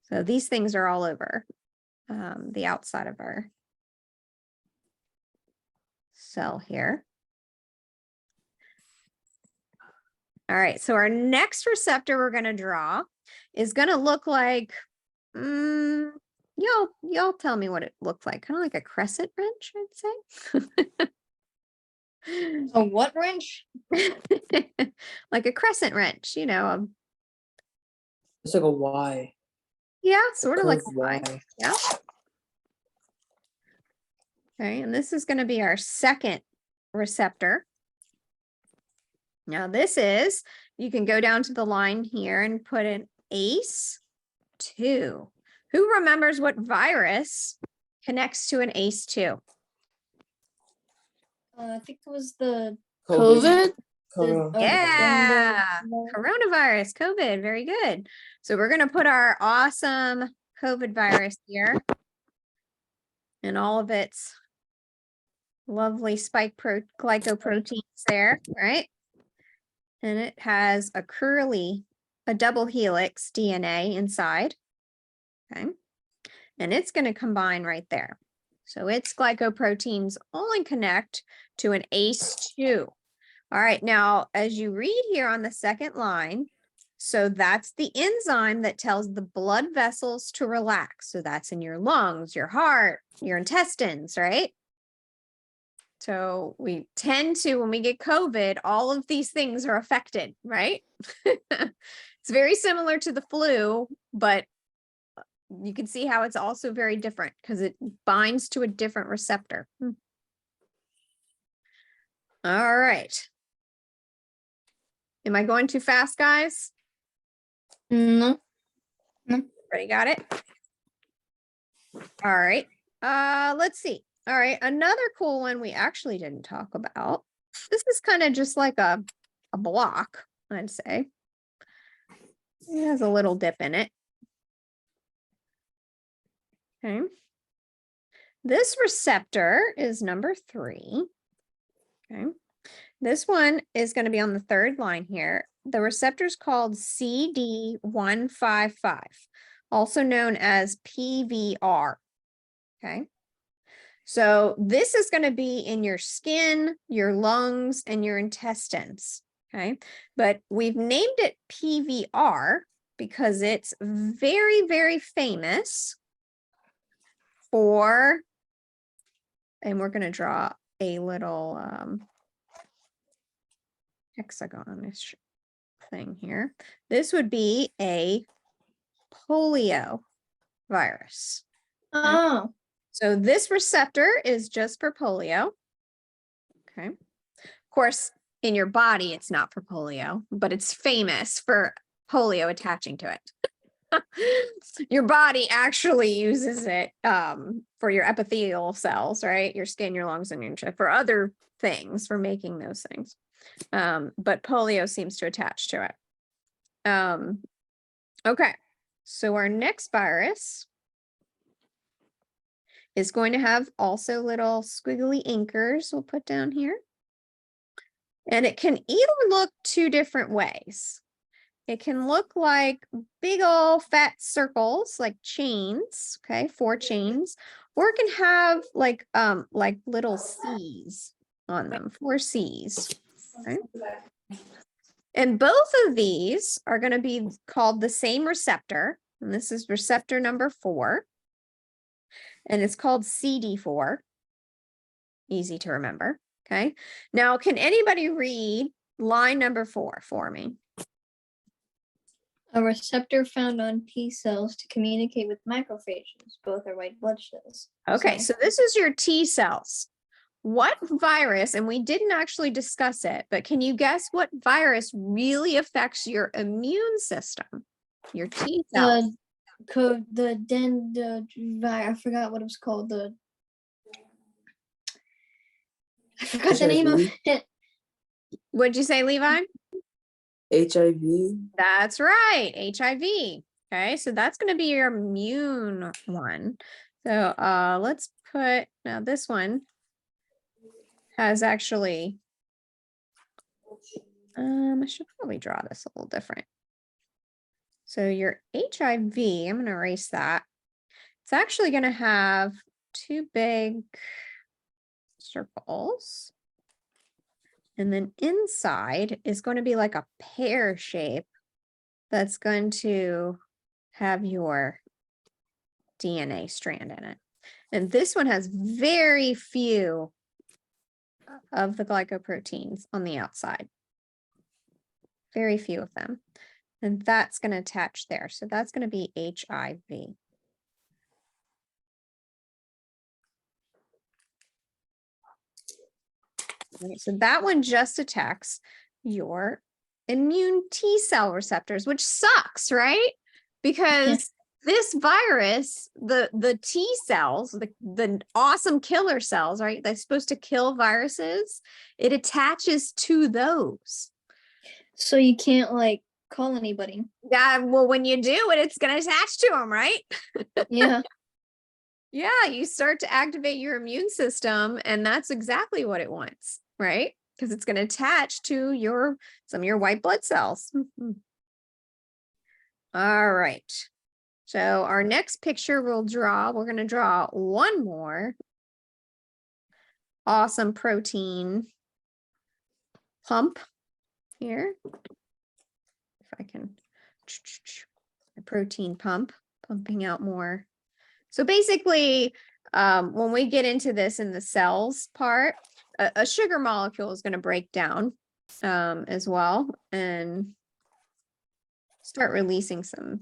So these things are all over the outside of our cell here. All right, so our next receptor we're going to draw is going to look like, y'all tell me what it looks like. Kind of like a crescent wrench, I'd say.
A what wrench?
Like a crescent wrench,
It's like a Y.
yeah, sort of like a
Curved
Y. Yeah. Okay, and this is going to be our second receptor. Now this is, you can go down to the line here and put an ACE2. Who remembers what virus connects to an ACE2?
I think it was the
COVID.
Yeah, coronavirus, COVID, very good. So we're going to put our awesome COVID virus here and all of its lovely spike glycoproteins there, right? And it has a double helix DNA inside, okay? And it's going to combine right there. So its glycoproteins only connect to an ACE2. All right, now, as you read here on the second line, so that's the enzyme that tells the blood vessels to relax. So that's in your lungs, your heart, your intestines, right? So we tend to, when we get COVID, all of these things are affected, right? It's very similar to the flu, but you can see how it's also very different because it binds to a different receptor. All right. Am I going too fast, guys?
No.
Ready? Got it? All right. Let's see. All right. Another cool one we actually didn't talk about. This is kind of just like a block, I'd say. It has a little dip in it. Okay. This receptor is number 3. Okay. This one is going to be on the third line here. The receptor is called CD155, also known as PVR. Okay. So this is going to be in your skin, your lungs, and your intestines. Okay. But we've named it PVR because it's very, very famous for, and we're going to draw a little hexagon-ish thing here. This would be a polio virus.
Oh.
So this receptor is just for polio. Okay. Of course, in your body, it's not for polio, but it's famous for polio attaching to it. Your body actually uses it for your epithelial cells, right? Your skin, your lungs, and your for other things, for making those things. But polio seems to attach to it. Okay, so our next virus is going to have also little squiggly anchors we'll put down here. And it can either look two different ways. It can look like big old fat circles, like chains, okay, 4 chains, or it can have like little C's on them, 4 C's. Okay? And both of these are going to be called the same receptor, and this is receptor number 4, and it's called CD4. Easy to remember. Okay. Now, can anybody read line number 4 for me?
A receptor found on T cells to communicate with macrophages. Both are white blood cells.
Okay, so this is your T cells. What virus, and we didn't actually discuss it, but can you guess what virus really affects your immune system? Your T cells.
I forgot what it was called. I forgot the name of
HIV?
it.
What'd you say, Levi?
HIV.
That's right, HIV. Okay, so that's going to be your immune one. So let's put, now this one has actually, I should probably draw this a little different. So your HIV, I'm going to erase that. It's actually going to have 2 big circles. And then inside is going to be like a pear shape that's going to have your DNA strand in it. And this one has very few of the glycoproteins on the outside. Very few of them. And that's going to attach there. So that's going to be HIV. Right, so that one just attacks your immune T cell receptors, which sucks, right? Because this virus, the T cells, the awesome killer cells, right? They're supposed to kill viruses. It attaches to those.
So you can't like call anybody.
Yeah, well, when you do it, it's going to attach to them, right?
Yeah.
Yeah, you start to activate your immune system, and that's exactly what it wants, right? Because it's going to attach to some of your white blood cells. All right. So our next picture we're going to draw one more awesome protein pump here. If I can, a protein pump, pumping out more. So basically, when we get into this in the cells part, a sugar molecule is going to break down as well and start releasing some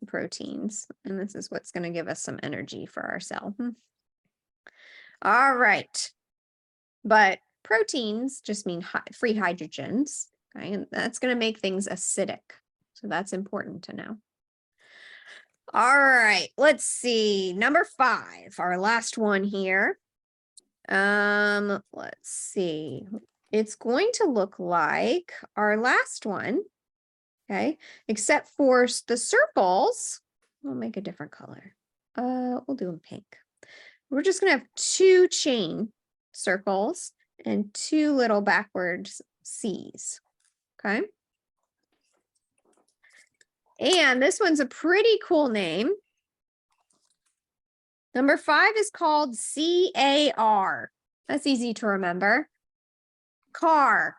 proteins. And this is what's going to give us some energy for our cell. All right. But proteins just mean free hydrogens. Okay? And that's going to make things acidic. So that's important to know. All right, let's see. Number 5, our last one here. Let's see. It's going to look like our last one. Okay, except for the circles, we'll make a different color. We'll do them pink. We're just gonna have 2 chain circles and 2 little backwards C's. Okay. And this one's a pretty cool name. Number 5 is called CAR. That's easy to remember. CAR.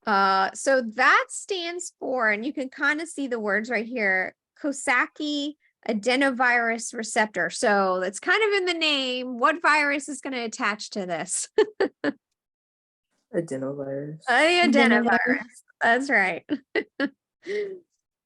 So that stands for, and you can kind of see the words right here, Coxsackie adenovirus receptor. So that's kind of in the name. What virus is going to attach to this?
Adenovirus.
Adenovirus. That's right.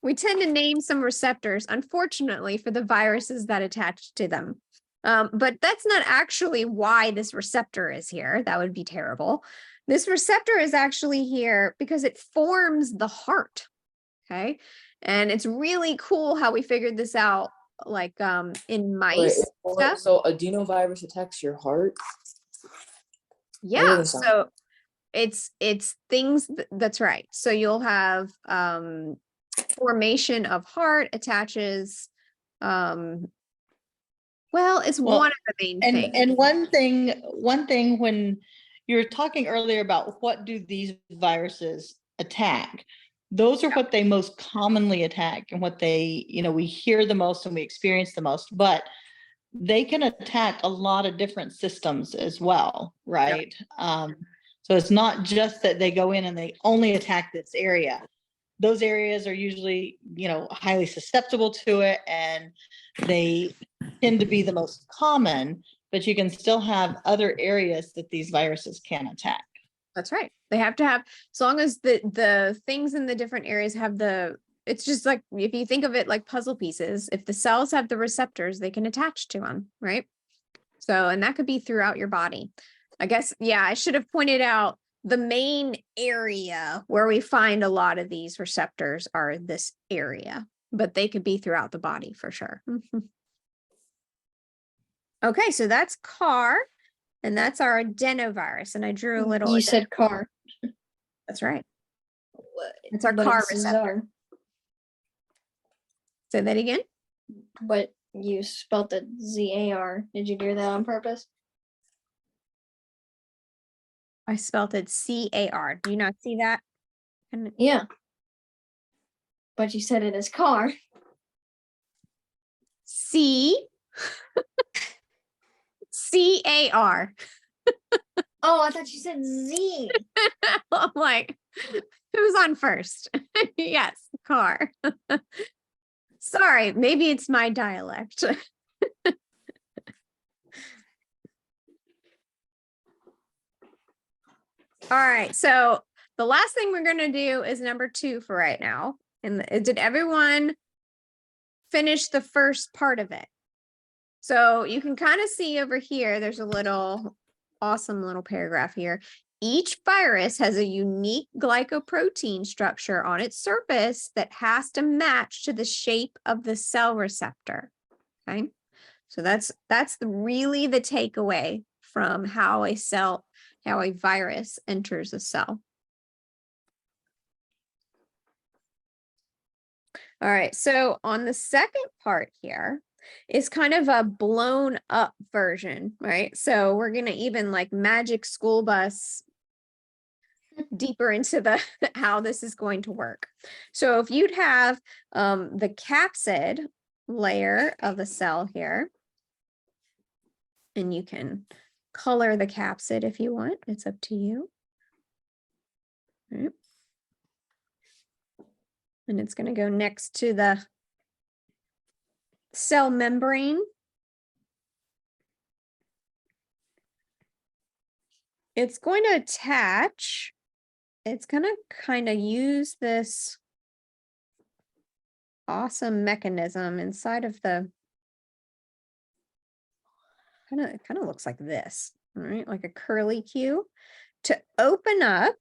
We tend to name some receptors, unfortunately, for the viruses that attach to them. But that's not actually why this receptor is here. That would be terrible. This receptor is actually here because it forms the heart. Okay. And it's really cool how we figured this out, like in mice.
Wait, so adenovirus attacks your heart?
Yeah.
That doesn't sound
it's things that's right. So you'll have formation of heart attaches. Well, it's
Well,
one of the main
And
things.
and one thing when you were talking earlier about what do these viruses attack, those are what they most commonly attack and what they, we hear the most and we experience the most, but they can attack a lot of different systems as well, right? So it's not just that they go in and they only attack this area. Those areas are usually, highly susceptible to it, and they tend to be the most common, but you can still have other areas that these viruses can attack.
That's right. They have to have, as long as the things in the different areas have it's just like, if you think of it like puzzle pieces, if the cells have the receptors, they can attach to them, right? So, and that could be throughout your body. I guess, yeah, I should have pointed out the main area where we find a lot of these receptors are this area, but they could be throughout the body for sure. Okay, so that's CAR, and that's our adenovirus. And I drew a little.
You said car.
That's right.
What?
It's our
But
CAR
it's
receptor.
czar.
Say that again.
But you spelled it ZAR. Did you do that on purpose?
I spelled it CAR. Do you not see that?
Yeah. But you said it as car.
CAR.
Oh, I thought you said Z.
I'm like, who's on first? Yes, car. Sorry, maybe it's my dialect. All right, so the last thing we're going to do is number 2 for right now. And did everyone finish the first part of it? So you can kind of see over here, there's a little awesome little paragraph here. Each virus has a unique glycoprotein structure on its surface that has to match to the shape of the cell receptor. Okay, so that's really the takeaway from how a virus enters a cell. All right, so on the second part here is kind of a blown up version, right? So we're going to even like magic school bus deeper into the how this is going to work. So if you'd have the capsid layer of the cell here, and you can color the capsid if you want, it's up to you. All right. And it's going to go next to the cell membrane. It's going to attach. It's going to kind of use this awesome mechanism inside of the kind of looks like this, all right, like a curly Q to open up.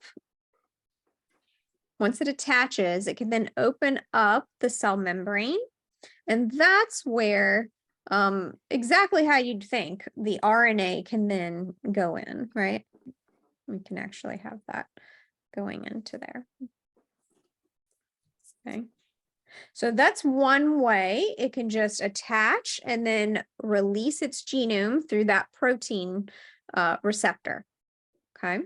Once it attaches, it can then open up the cell membrane, and that's where exactly how you'd think the RNA can then go in, right? We can actually have that going into there. Okay. So that's one way it can just attach and then release its genome through that protein receptor. Okay.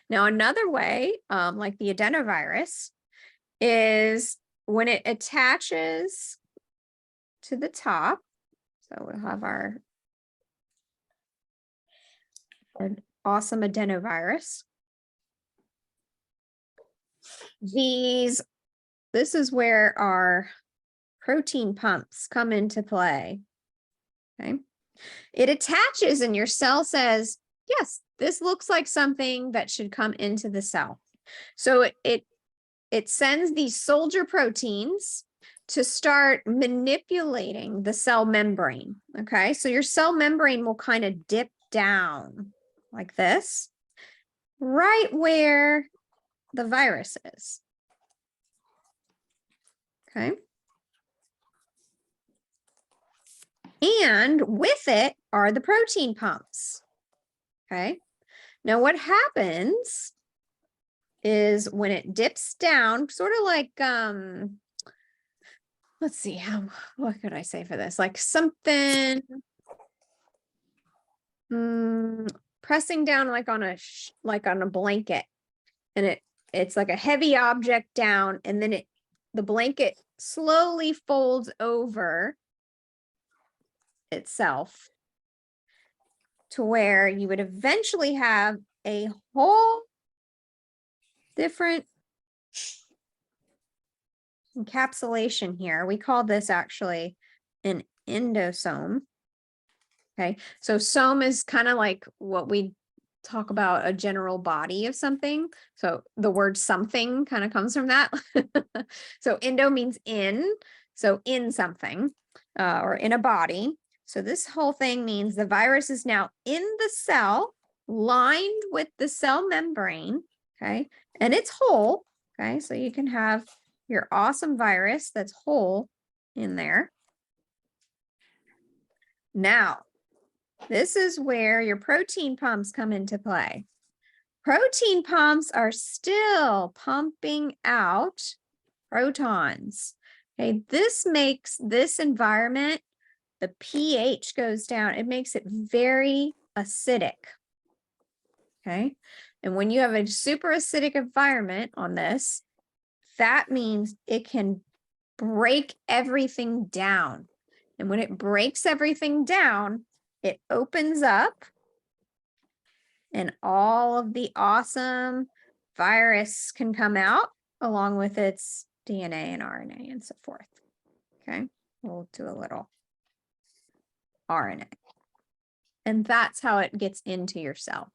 Now, another way, like the adenovirus, is when it attaches to the top. So we'll have our awesome adenovirus. This is where our protein pumps come into play. Okay. It attaches and your cell says, yes, this looks like something that should come into the cell. So it sends these soldier proteins to start manipulating the cell membrane. Okay. So your cell membrane will kind of dip down like this, right where the virus is. Okay. And with it are the protein pumps. Okay. Now what happens is when it dips down, sort of like, let's see, what could I say for this? Like something, pressing down like on a blanket, and it's like a heavy object down, and then the blanket slowly folds over itself to where you would eventually have a whole different encapsulation here. We call this actually an endosome. Okay, so some is kind of like what we talk about, a general body of something. So the word something kind of comes from that. So endo means in, so in something, or in a body. So this whole thing means the virus is now in the cell, lined with the cell membrane, okay, and it's whole, okay, so you can have your awesome virus that's whole in there. Now, this is where your protein pumps come into play. Protein pumps are still pumping out protons. Okay, this makes this environment, the pH goes down. It makes it very acidic. Okay, and when you have a super acidic environment on this, that means it can break everything down. And when it breaks everything down, it opens up and all of the awesome virus can come out along with its DNA and RNA and so forth. Okay, we'll do a little RNA. And that's how it gets into your cell,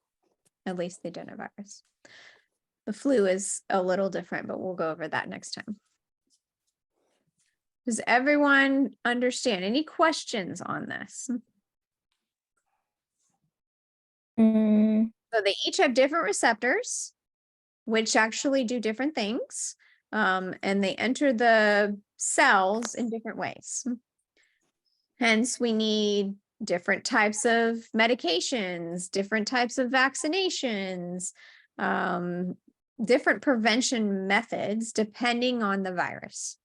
at least the adenovirus. The flu is a little different, but we'll go over that next time. Does everyone understand? Any questions on this? So they each have different receptors, which actually do different things. And they enter the cells in different ways. Hence, we need different types of medications, different types of vaccinations, different prevention methods, depending on the virus.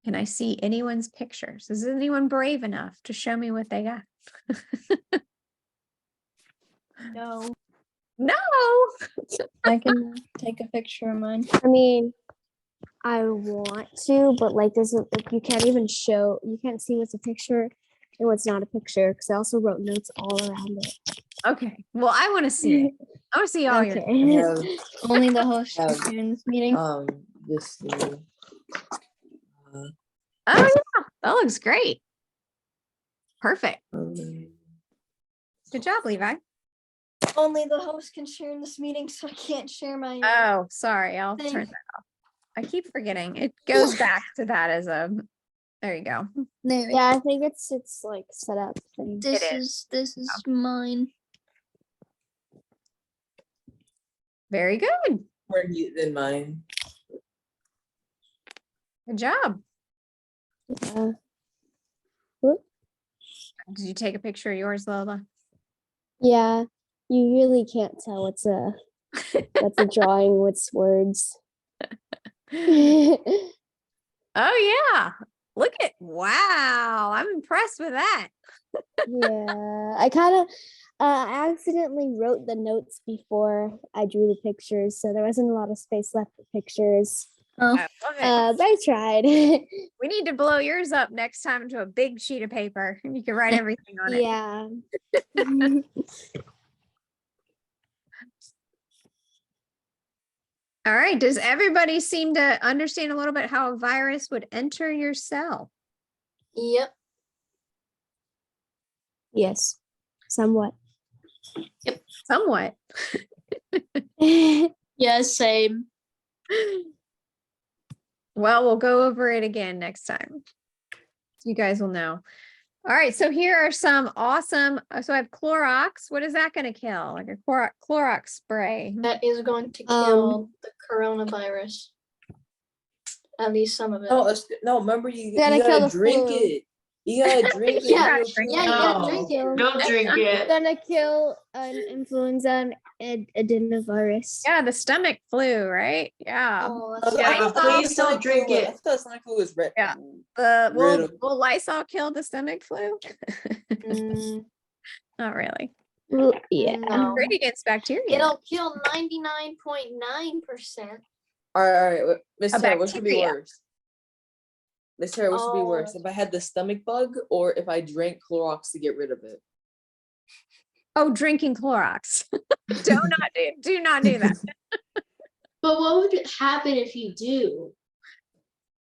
Can I see anyone's pictures? Is anyone brave enough to show me what they got?
No.
No.
I can take a picture of mine.
I mean, I want to, but like, doesn't like you can't even show. You can't see what's a picture and what's not a picture because I also wrote notes all around it.
Okay. Well, I want to see it. I want to see all your.
I have
Only the host
Yeah.
can in this meeting.
this little,
Oh yeah, that looks great. Perfect. Good job, Levi.
Only the host can share in this meeting, so I can't share my.
Oh, sorry. I'll
Thank-
turn that off. I keep forgetting. It goes back to that as a. There you go.
There.
Yeah, I think it's like set up thing.
This
It
is mine.
Very good.
more neat than mine.
Good job.
Yeah.
Did you take a picture of yours, Lola?
Yeah, you really can't tell what's a drawing, what's words.
Oh yeah. Look at, wow. I'm impressed with that.
Yeah, I kind of I accidentally wrote the notes before I drew the pictures, so there wasn't a lot of space left for pictures.
Oh,
I love it.
But I tried.
We need to blow yours up next time into a big sheet of paper and you can write everything on it.
Yeah.
All right. Does everybody seem to understand a little bit how a virus would enter your cell?
yep.
Yes, somewhat.
Somewhat.
Yeah, same.
Well, we'll go over it again next time. You guys will know. All right. So here are some awesome. So I have Clorox. What is that going to kill? Like a Clorox spray.
That is going to kill the coronavirus. At least some of it.
No, no. Remember you
Gotta kill
gotta
the
drink
flu.
it. You gotta drink it.
Yeah,
it'll
drink
kill
yeah, you
you.
gotta drink it.
Don't drink it.
Gonna kill an influenza and adenovirus.
Yeah, the stomach flu, right? Yeah.
Oh,
I
that's
Yeah,
thought- I
but
thought
please
stomach
don't drink
flu was-
it.
I thought stomach flu was red.
Yeah.
Rid of-
Will Lysol kill the stomach flu?
Mm,
Not really.
Yeah.
no.
Great against bacteria.
It'll kill 99.9%.
All right. Miss
A
Tara, what should be
bacteria.
worse? Miss Tara, what should be worse?
Oh.
If I had the stomach bug or if I drank Clorox to get rid of it?
Oh, drinking Clorox. Do not do that.
But what would happen if you do?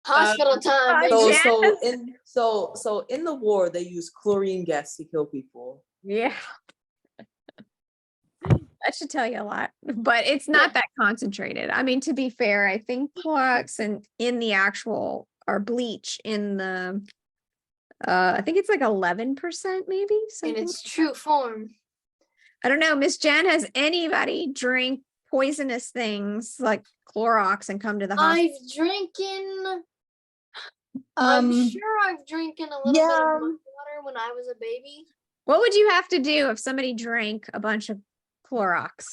Hospital time,
Oh,
baby.
Jan-
So in the war they use chlorine gas to kill people.
Yeah. That should tell you a lot, but it's not that concentrated. I mean, to be fair, I think Clorox and in the actual or bleach in the I think it's like 11% maybe
In
something.
its true form.
I don't know. Miss Jen, has anybody drink poisonous things like Clorox and come to the hospital?
I've drinking. I'm sure I've drinking a little bit
yeah.
of mud water when I was a baby.
What would you have to do if somebody drank a bunch of Clorox?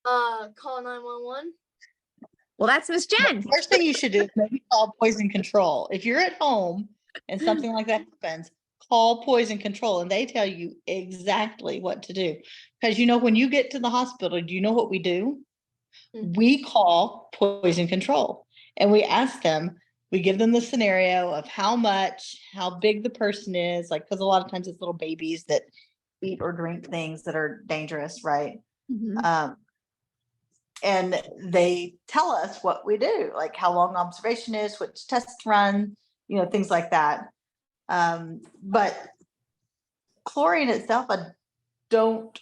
Call 911.
Well, that's Miss Jen.
First thing you should do is maybe call poison control. If you're at home and something like that happens, call poison control and they tell you exactly what to do. Because when you get to the hospital, do you know what we do?
Mm.
We call poison control and we ask them, we give them the scenario of how much, how big the person is, like, because a lot of times it's little babies that eat or drink things that are dangerous, right?
Mhm.
And they tell us what we do, like how long observation is, which tests run, things like that. But chlorine itself, I don't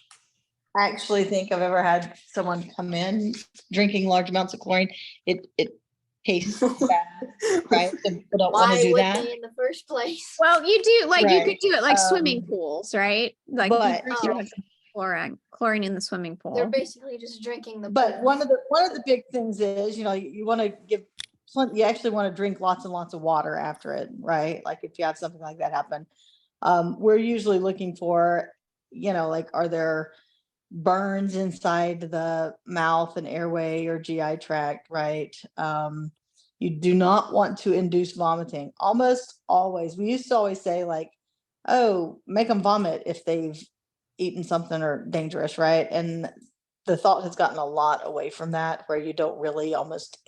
actually think I've ever had someone come in drinking large amounts of chlorine. It tastes bad, right? So people don't want
Why
to do
would
that.
they in the first place?
Well, you do you
Right.
could do it like swimming pools, right? Like you
but-
drink
Oh.
a bunch of chlorine in the swimming
They're
pool.
basically just drinking the
But
pool.
one of the big things is, you want to you actually want to drink lots and lots of water after it, right? Like if you have something like that happen, we're usually looking for, like, are there burns inside the mouth and airway or GI tract, right? You do not want to induce vomiting. Almost always, we used to always say like, oh, make them vomit if they've eaten something or dangerous, right? And the thought has gotten a lot away from that, where you don't really almost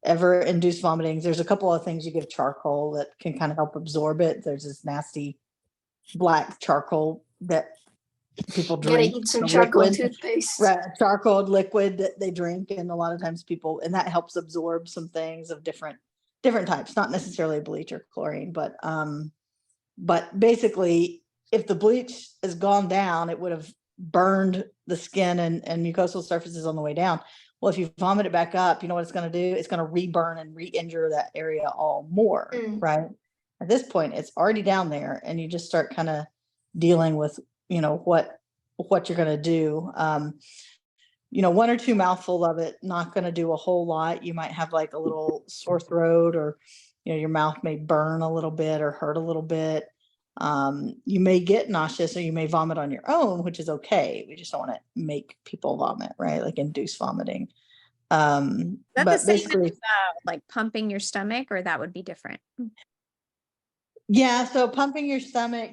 ever induce vomitings. There's a couple of things you give charcoal that can kind of help absorb it. There's this nasty black charcoal that people
Gotta
drink.
eat some
the
charcoal
liquid,
toothpaste.
right, charcoal liquid that they drink, and a lot of times people, and that helps absorb some things of different types, not necessarily bleach or chlorine, but basically, if the bleach has gone down, it would have burned the skin and mucosal surfaces on the way down. Well, if you vomit it back up, you know what it's going to do? It's going to re-burn and re-injure that area all more,
Mm.
right? At this point, it's already down there, and you just start kind of dealing with, what you're going to do. 1 or 2 mouthful of it, not going to do a whole lot. You might have like a little sore throat, or, your mouth may burn a little bit or hurt a little bit. You may get nauseous, or you may vomit on your own, which is okay. We just don't want to make people vomit, right? Like induce vomiting.
Is that the
But
same
basically,
as like pumping your stomach, or that would be different?
yeah. So pumping your stomach,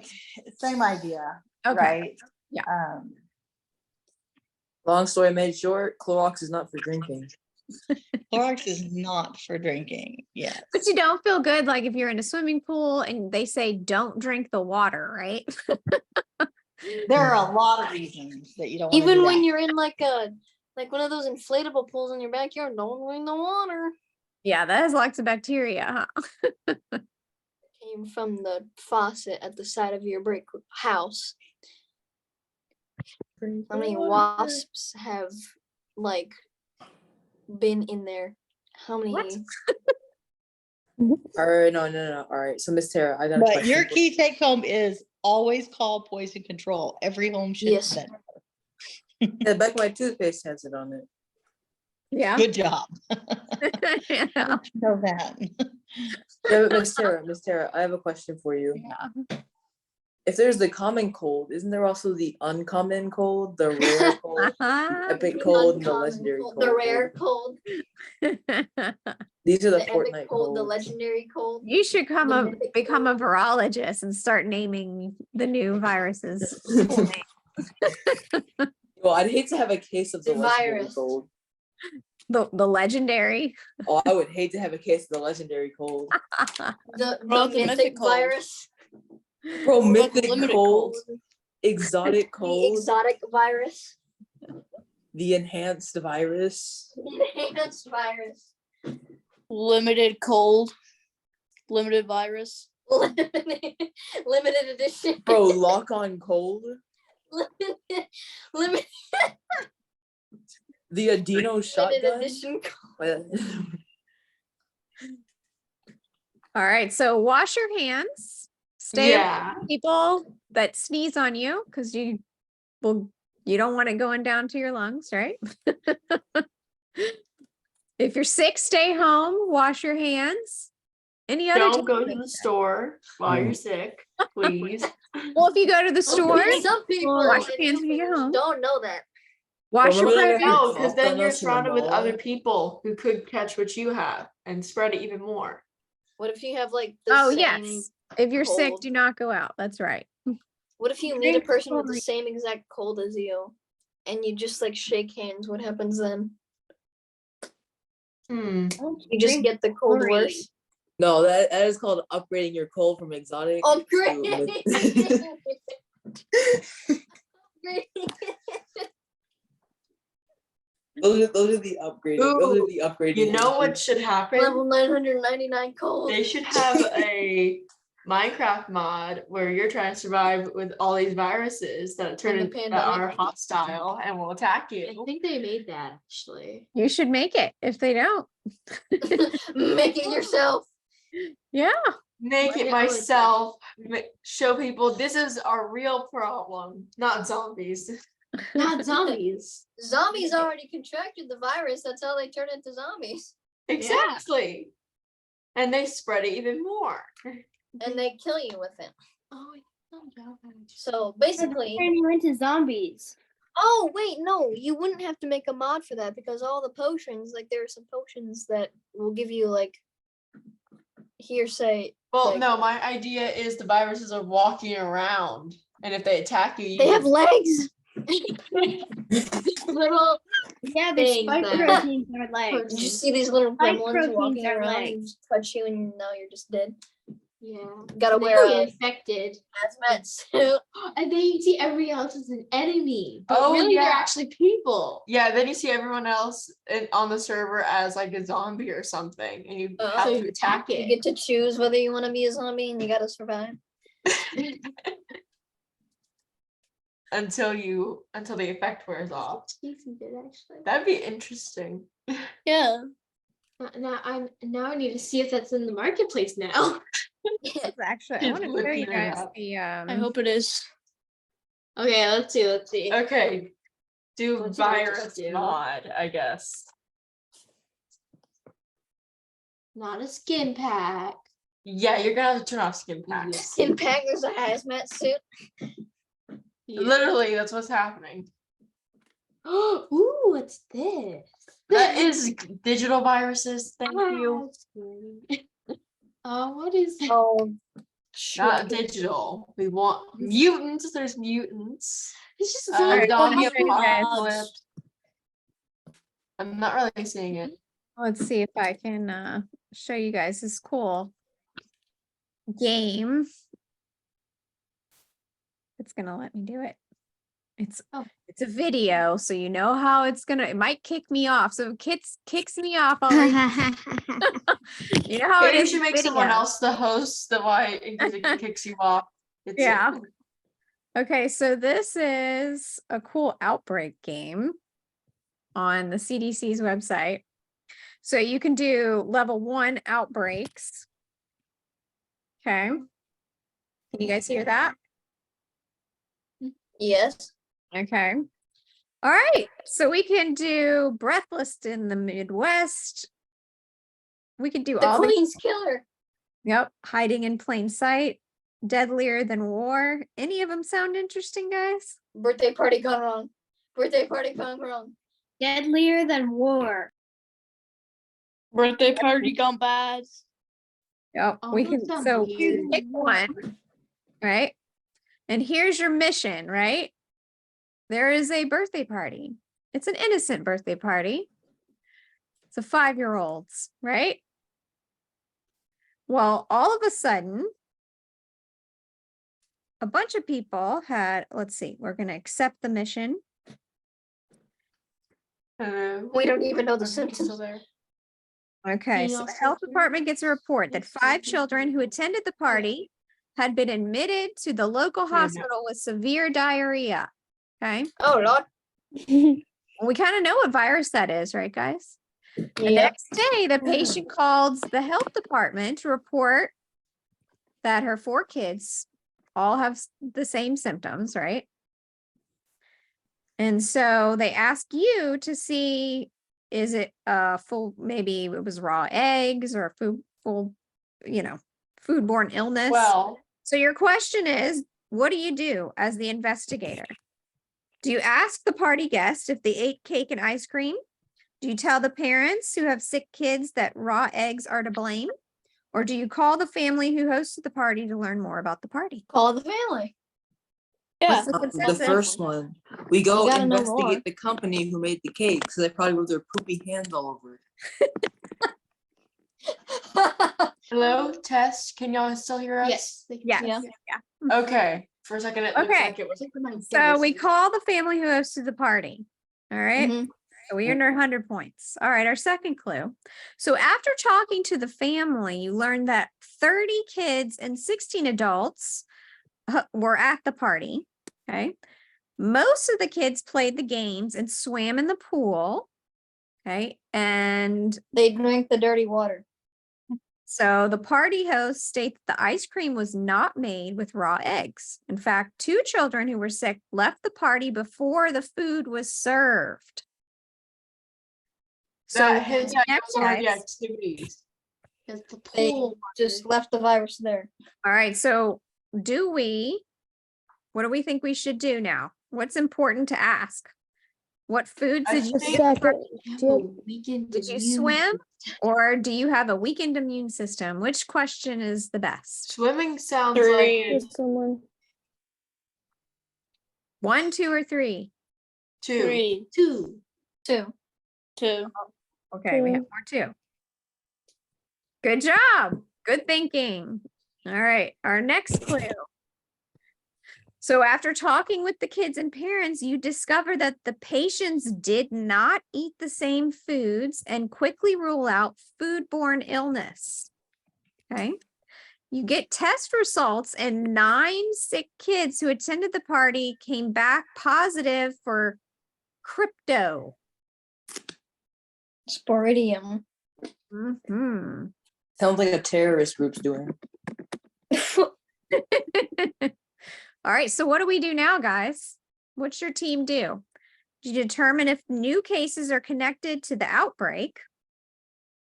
same idea,
Okay.
right?
Yeah.
Long story made short, Clorox is not for drinking.
Clorox is not for drinking. Yeah.
But you don't feel good like if you're in a swimming pool and they say don't drink the water, right?
There are a lot of reasons that you don't want to
Even
do
when
that.
you're in like one of those inflatable pools in your backyard, don't drink the water.
Yeah, that has lots of bacteria, huh?
Came from the faucet at the side of your brick house. How many wasps have like been in there? How many?
What?
All right, no. All right, so Miss Tara, I got a
But
question.
your key take home is always call poison control. Every home should
Yes.
have that.
Yeah, back when my toothpaste has it on it.
Yeah.
Good job.
Yeah.
Know that.
Yeah, Miss Tara, I have a question for you.
Yeah.
If there's the common cold, isn't there also the uncommon cold, the rare cold, the epic
The
cold, and the
uncommon
legendary
cold,
cold?
the rare cold,
These are the
the epic
Fortnite
cold, the
colds.
legendary cold.
You should
The mythic
become a
cold.
virologist and start naming the new viruses. Cool name.
Well, I'd hate to have a case of the
The
legendary
virus.
cold.
The legendary.
Oh, I would hate to have a case of the legendary cold.
The
About the
mythic
mythic cold.
virus.
Bro,
What about the
mythic
limited
cold,
cold?
exotic
The
cold,
exotic virus.
the enhanced virus.
The enhanced virus.
Limited cold. Limited virus.
Limited edition.
Bro, lock on cold.
Limited
The Adeno shotgun.
edition.
All right, so wash your hands. Stay away from people that sneeze on you because you don't want it going down to your lungs, right? If you're sick, stay home, wash your hands. Any other
Don't go to
tips?
the store while you're sick, please.
Well, if you go to the store,
Some people
wash
in
your hands when you get
humans
home.
don't know that.
Wash your
Remember that
produce.
guy
No, because
coughed
then
on
you're
us in the
surrounded with
mall?
other people who could catch what you have and spread it even more.
What if you have like the
Oh,
same?
yes. If you're sick,
cold.
do not go out. That's right.
What if you meet a
Drink
person with the
fully.
same exact cold as you, and you just like shake hands? What happens then?
Hmm.
You just get the cold
chlorine.
worse.
No, that is called upgrading your cold from exotic.
Oh,
to
great!
those are the upgrading. Those are the upgrading.
You know what
features.
should happen?
Level 999 cold.
They should have a Minecraft mod where you're trying to survive with all these viruses that
And the
that
pandemic.
are hostile and will attack
I
you.
think they made that actually.
You should make it if they don't.
Make it yourself.
Yeah.
Make
Why
it
did I always
myself. Show people this is our real problem, not zombies.
Not zombies.
Zombies already contracted the virus. That's how they turn into zombies.
Exactly. And they spread it even more.
And they kill you with it.
Oh,
So
Turn
basically,
you into zombies.
oh wait, no, you wouldn't have to make a mod for that because all the potions, like there are some potions that will give you like hearsay.
Well,
Like-
no, my idea is the viruses are walking around, and if they attack you,
They have legs.
little
Yeah, the
Things
spike
that-
proteins are legs.
Did you see these little
Spike
gremlins
proteins
walking
are
around and
legs.
just touch you and now you're just dead?
yeah.
Gotta
They
wear
get
a
infected.
hazmat suit.
And then you see everybody else as an enemy. But
Oh,
really they're
yeah.
actually people.
Yeah, then you see everyone else on the server as like a zombie or something, and you
Oh.
have
So
to
you
attack
attack
You
it.
get to choose whether you want to be a zombie and you gotta survive.
until the effect wears off.
Easy did actually.
That'd be interesting.
Yeah.
Now I need to see if that's in the marketplace now.
It's actually, I
She's
want to show
looking
you
it
guys
up.
the
I hope it is.
Okay, let's see.
Okay, do
What did I just
virus
do?
mod, I guess.
Not a skin pack.
Yeah, you're gonna have to turn off skin packs.
Yes.
Impact, there's a hazmat suit.
Yeah.
Literally, that's what's happening.
Ooh, what's this?
That is digital viruses. Thank you.
What is that?
Oh,
Not digital. We want mutants. There's mutants.
It's just
Alright,
Zombie
I'll show you guys.
apocalypse. I'm not really seeing it.
Let's see if I can show you guys this cool game. It's gonna let me do it. It's it's a video, so you know how it might kick me off. So if it kicks me off, I'll you know how it
Maybe you
is
should
with
make someone
video.
else the host. Why in case it kicks you off. It's
Yeah. Okay, so this is a cool outbreak game on the CDC's website. So you can do level 1 outbreaks. Okay. Can you guys hear that?
yes.
Okay. All right, so we can do breathless in the Midwest. We could do
The
all the,
Queen's killer.
yep, hiding in plain sight, deadlier than war. Any of them sound interesting, guys?
Birthday party gone wrong. Birthday party gone wrong.
Deadlier than war.
Birthday party gone bad.
Yep,
All
we
those
can,
sound
so
weird.
pick one, right? And here's your mission, right? There is a birthday party. It's an innocent birthday party. It's a 5-year-old's, right? Well, all of a sudden, a bunch of people had, let's see, we're going to accept the mission.
Hello.
We don't even know the
Are you still
symptoms.
there?
Okay,
you
so the
also
health
hear-
department gets a report that 5 children who attended the party had been admitted to the local
Wait a minute.
hospital with severe diarrhea. Okay,
Oh Lord.
we kind of know what virus that is, right, guys? The next day, the patient called the health department to report that her 4 kids all have the same symptoms, right? And so they ask you to see, is it full, maybe it was raw eggs or full, foodborne illness.
Well,
So your question is, what do you do as the investigator? Do you ask the party guest if they ate cake and ice cream? Do you tell the parents who have sick kids that raw eggs are to blame? Or do you call the family who hosted the party to learn more about the party?
Call the family.
Yeah.
What's the
The
consensus?
first one. We go
gotta know
investigate
more.
the company who made the cake, because they probably wrote their poopy hands all over it.
hello, test. Can y'all still hear us?
Yes. They can
Yes.
see
Yeah.
us.
Okay. For a second, it looked
Okay.
like it was.
So we call the family who hosted the party. All right.
Mhm.
So we earned our 100 points. All right. Our second clue. So after talking to the family, you learned that 30 kids and 16 adults were at the party. Okay. Most of the kids played the games and swam in the pool. Okay. And
They drink the dirty water.
so the party host states the ice cream was not made with raw eggs. In fact, 2 children who were sick left the party before the food was served. So
That hints at
next,
some of the
guys.
activities.
Because the
They
pool
just left the virus there.
All right. So what do we think we should do now? What's important to ask? What foods
I
did you
think-
eat? Did you swim or do you have a weakened immune system? Which question is the best?
Swimming sounds
3.
like
Someone.
1, 2, or 3?
2.
3.
2.
2.
2.
Okay, we have more 2. Good job. Good thinking. All right, our next clue. So after talking with the kids and parents, you discover that the patients did not eat the same foods and quickly rule out foodborne illness. Okay. You get test results and 9 sick kids who attended the party came back positive for crypto.
Sporidium.
Mhm.
Sounds like a terrorist group's doing.
All right, so what do we do now, guys? What's your team do? Do you determine if new cases are connected to the outbreak?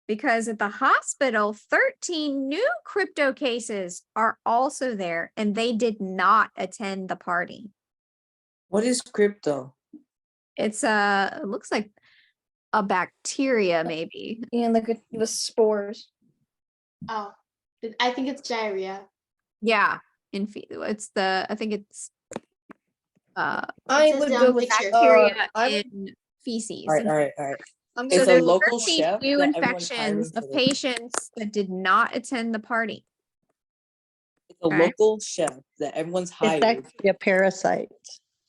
Because at the hospital, 13 new crypto cases are also there, and they did not attend the party.
What is crypto?
It's it looks like a bacteria, maybe.
And the spores.
Oh, I think it's diarrhea.
Yeah, it's I think it's
I
says
would
down
go with
picture.
bacteria
I would-
in feces.
All right, all right, all right.
I'm
So
It's
gonna
a
there's
local
13
chef
new
that everyone's hiring
infections
for
of
this.
patients that did not attend the party.
It's a
Okay.
local chef that everyone's
It's
hired.
actually a parasite.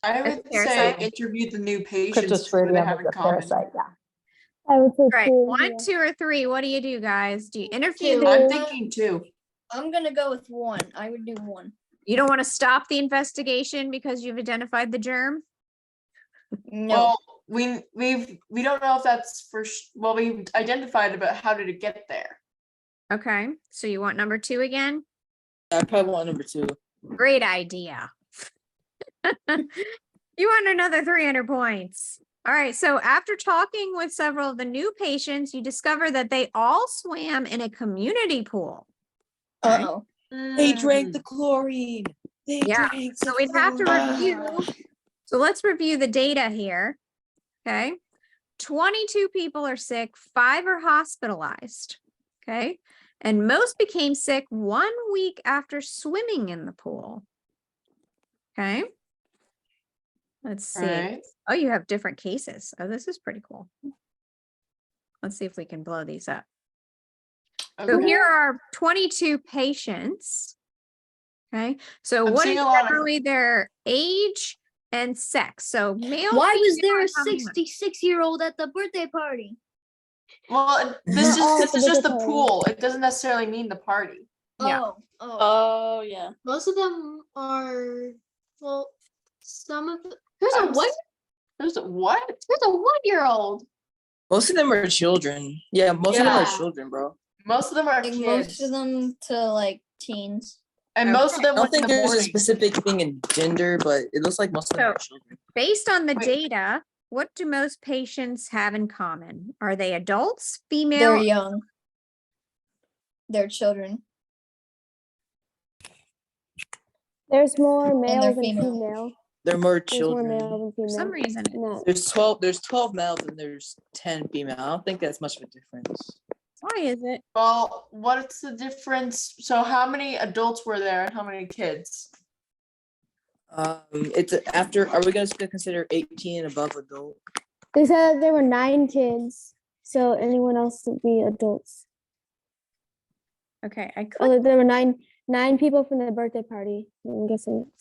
I
That's
would say
parasite.
interview the new patients. What do they
Cryptosporidium
have
is
in
a
common?
parasite, yeah.
I would say
Right,
2.
1,
yeah.
2, or 3. What do you do, guys? Do you interview?
Two.
I'm thinking 2.
I'm gonna go with 1. I would do 1.
You don't want to stop the investigation because you've identified the germ?
No.
Well, we don't know if that's well, we've identified it, but how did it get there?
Okay, so you want number 2 again?
I probably want number 2.
Great idea. You want another 300 points. All right. So after talking with several of the new patients, you discover that they all swam in a community pool. Okay.
Oh.
They drank the chlorine. They
Yeah,
drank
So
the
we'd have to
fluoride.
review. So let's review the data here. Okay. 22 people are sick, 5 are hospitalized. Okay. And most became sick 1 week after swimming in the pool. Okay. Let's see.
Alright.
Oh, you have different cases. Oh, this is pretty cool. Let's see if we can blow these up. So
Okay.
here are 22 patients. Okay. So
I'm
what
seeing
is
a lot of-
generally their age and sex? So male.
Why was
female,
there a
and how many months?
66-year-old at the birthday party?
Well, and this
Not all
is
the
just the
different
pool. It doesn't necessarily mean the party.
Yeah.
Oh.
Oh yeah.
Most of them are, well, some of the, there's a
I'm
one,
s- There's a what?
there's a 1-year-old.
Most of them are children. Yeah, most of them are
Yeah.
children, bro.
Most of them are
Like
kids.
most of them to like teens.
And most of
Okay.
them
I don't
went in
think
the
there's a
morning.
specific thing in gender, but it looks like most of them
So-
are children.
Based on the
Wait.
data, what do most patients have in common? Are they adults,
They're
female?
young. They're children.
There's more
they're
male than
female.
female.
They're more
There's more
children.
male than
For
female.
some reason,
No.
There's 12 males and there's 10 female. I don't think that's much of a difference.
why is it?
Well, what's the difference? So how many adults were there and how many kids?
It's after. Are we gonna still consider 18 and above adult?
They said there were 9 kids, so anyone else would be adults.
Okay, I clicked.
Oh, there were nine people from the birthday party. I'm guessing.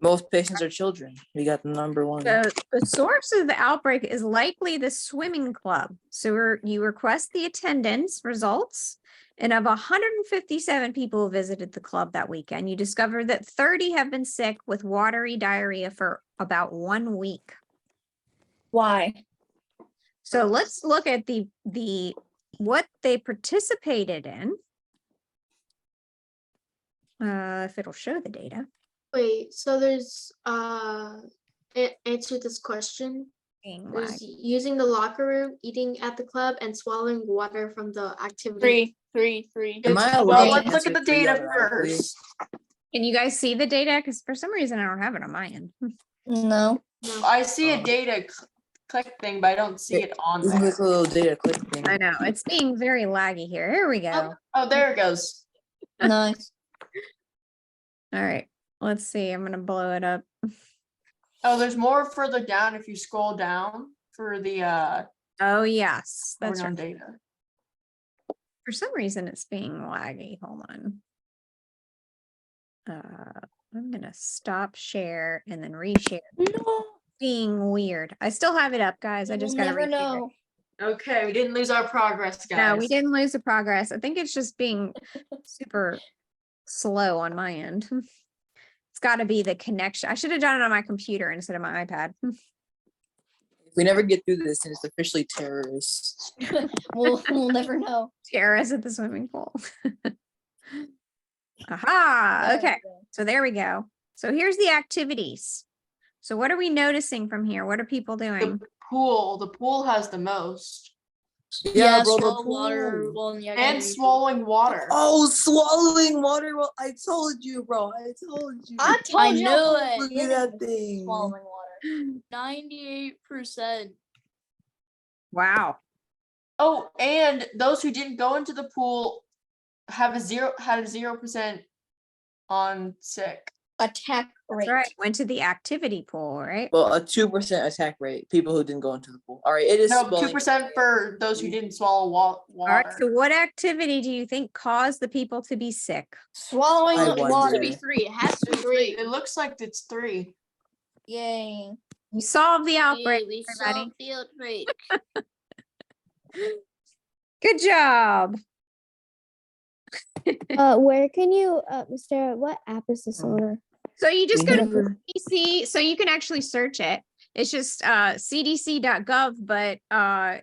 Most patients are children. We got the number one.
The source of the outbreak is likely the swimming club. So you request the attendance results. And of 157 people who visited the club that weekend, you discover that 30 have been sick with watery diarrhea for about 1 week.
Why?
So let's look at the what they participated in. If it'll show the data.
Wait, so there's, answer this question.
Being
There's
lagged.
using the locker room, eating at the club, and swallowing water from the activity.
Three.
Am I
It's-
allowed
well,
to
let's look
answer
at the
3
data
automatically?
first.
Can you guys see the data? Because for some reason I don't have it on my end.
No.
No.
I see a
Oh.
data click thing, but I don't see it on
This is
there.
like a little data click thing.
I know it's being very laggy here. Here we go.
Oh, there it goes.
Nice.
All right, let's see. I'm gonna blow it up.
Oh, there's more further down if you scroll down for the
Oh yes, that's
on
right.
data.
For some reason it's being laggy. Hold on. I'm gonna stop share and then reshare.
No.
Being weird. I still have it up, guys. I
We'll
just gotta
never
reshare it.
know.
Okay, we didn't lose our progress, guys.
No, we didn't lose the progress. I think it's just being super slow on my end. It's got to be the connection. I should have done it on my computer instead of my iPad.
If we never get through this, then it's officially terrorists.
We'll never know.
Terrorists at the swimming pool. Aha. Okay. So there we go. So here's the activities. So what are we noticing from here? What are people doing?
The pool has the most.
Yeah, bro, the
swallow water.
pool.
Well, yeah,
And swallowing water.
Oh, swallowing water. Well, I told you, bro. I told you.
I told you.
knew it.
Look at that thing.
Swallowing water.
98%.
Wow.
Oh, and those who didn't go into the pool had a 0% on sick.
Attack rate.
That's right. Went to the activity pool, right?
Well, a 2% attack rate. People who didn't go into the pool. All right, it is.
No,
swelling.
2% for those who didn't swallow
All right.
water.
So what activity do you think caused the people to be sick?
Swallowing
I
water.
wonder.
It has to be 3.
It looks like it's 3.
Yay.
You solved the outbreak,
we
everybody.
solved the outbreak.
Good job.
Where can you, Mr. What app is this on?
So you just
We
go to
never-
CDC, so you can actually search it. It's just cdc.gov, but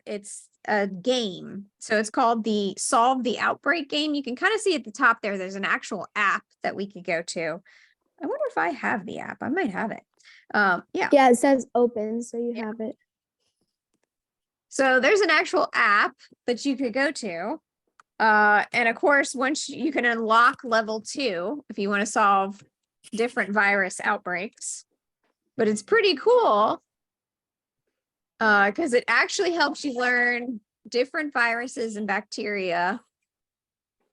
it's a game. So it's called the Solve the Outbreak game. You can kind of see at the top there, there's an actual app that we could go to. I wonder if I have the app. I might have it. Yeah.
Yeah, it says open, so you have it.
So there's an actual app that you could go to. And of course, once you can unlock level 2 if you want to solve different virus outbreaks. But it's pretty cool because it actually helps you learn different viruses and bacteria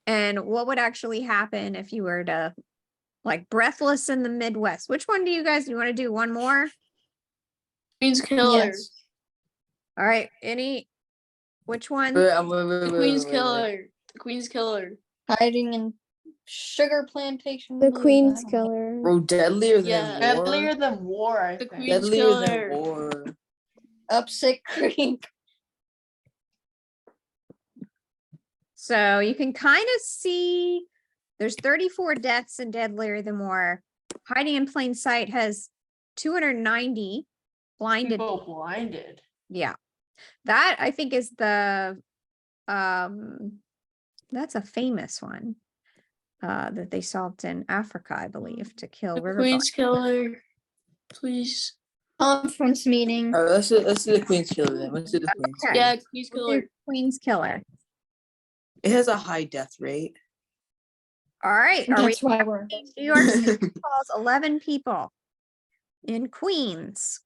and what would actually happen if you were to like breathless in the Midwest. Which one do you guys want to do? One more?
Queen's Killer.
Yes.
All right. Which one?
Wait,
The Queen's Killer. The Queen's Killer.
Hiding in sugar plantation.
The
blues,
Queen's
I don't know.
Killer.
Bro, deadlier
Yeah.
than war.
Deadlier than war, I
The
think.
Queen's
Deadlier
Killer.
than war.
Upset Creek.
So you can kind of see there's 34 deaths in Deadlier Than War. Hiding in Plain Sight has 290 blinded.
People blinded.
Yeah. That I think is the that's a famous one that they solved in Africa, I believe, to kill
The
river
Queen's Killer. Please.
Conference meeting.
All right, let's do the Queen's Killer then. Let's do the Queen's
Okay.
Killer.
Yeah, Queen's Killer.
Queen's Killer.
It has a high death rate.
All right. Are we
That's why we're.
New York City calls 11 people in Queens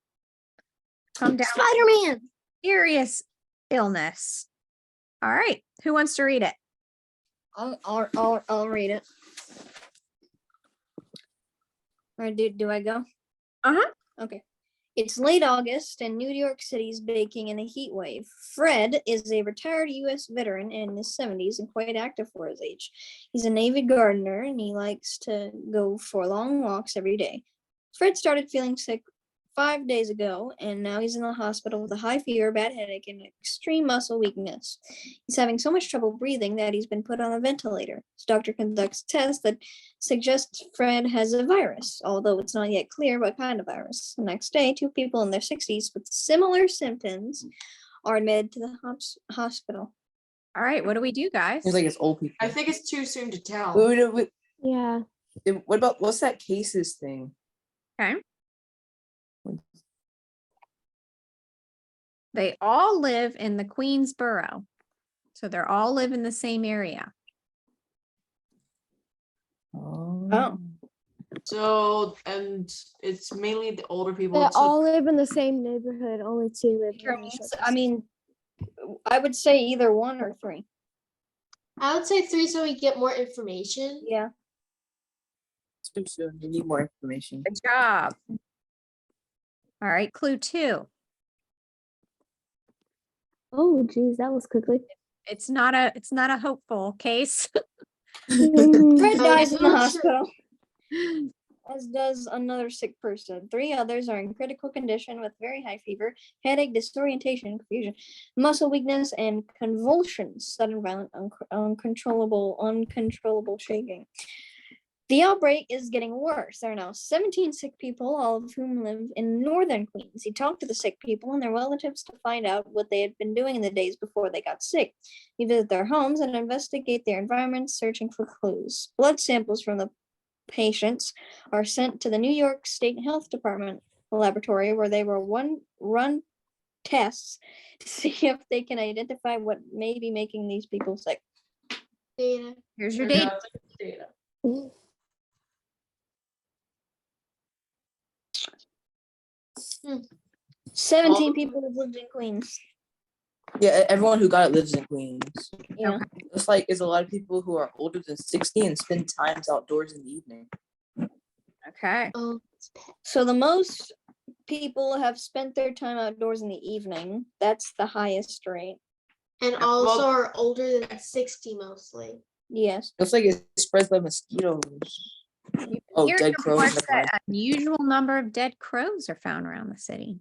come down with
Spider-Man.
serious illness. All right. Who wants to read it?
I'll read it. All right, do I go?
Uh-huh.
Okay. It's late August and New York City's baking in a heat wave. Fred is a retired U.S. veteran in his 70s and quite active for his age. He's a Navy gardener and he likes to go for long walks every day. Fred started feeling sick 5 days ago, and now he's in the hospital with a high fever, bad headache, and extreme muscle weakness. He's having so much trouble breathing that he's been put on a ventilator. His doctor conducts tests that suggest Fred has a virus, although it's not yet clear what kind of virus. The next day, 2 people in their 60s with similar symptoms are admitted to the hospital.
All right. What do we do, guys?
Seems like it's old people.
I think it's too soon to tell.
Wait.
Yeah.
What about what's that cases thing?
Okay. They all live in the Queensboro. So they're all live in the same area.
Oh.
So, and it's mainly the older people.
They
so-
all live in the same neighborhood. Only 2 live in the
I mean, I would say either 1 or 3.
I would say 3 so we get more information.
Yeah.
It's too soon. You need more information.
Good job. All right. Clue 2.
Oh, geez, that was quickly.
It's not a hopeful case.
Fred
Mhm.
dies in the
I'm sure.
hospital, as does another sick person. 3 others are in critical condition with very high fever, headache, disorientation, confusion, muscle weakness, and convulsions, sudden violent, uncontrollable shaking. The outbreak is getting worse. There are now 17 sick people, all of whom live in northern Queens. He talked to the sick people and their relatives to find out what they had been doing in the days before they got sick. He visited their homes and investigate their environments, searching for clues. Blood samples from the patients are sent to the New York State Health Department laboratory, where they will run tests to see if they can identify what may be making these people sick.
Data.
Here's your
Turns
date.
out it's data.
17 people have lived in Queens.
Yeah, everyone who got it lives in Queens.
Yeah.
It's like it's a lot of people who are older than 60 and spend times outdoors in the evening.
Okay.
Oh,
So the most people have spent their time outdoors in the evening. That's the highest rate.
and
Yeah,
also
well-
are older than 60 mostly.
Yes.
Looks like it spreads by mosquitoes. Oh,
Here's
dead
the
crows.
reports
never mind.
that unusual number of dead crows are found around the city.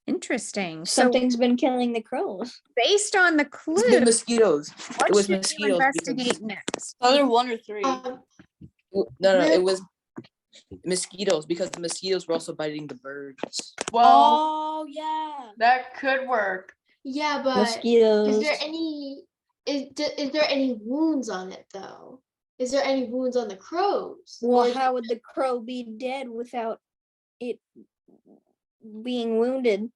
Interesting. So
Something's been killing the crows.
based on the
It's been
clue,
mosquitoes.
what
was
should you
mosquitoes because-
investigate next?
Other 1 or 3.
No,
Really?
it was mosquitoes because the mosquitoes were also biting the birds.
Well,
Oh yeah.
that could work.
Yeah, but
Mosquitoes.
is there any wounds on it though? Is there any wounds on the crows? Or
Well,
is
how would the crow be dead without it being wounded?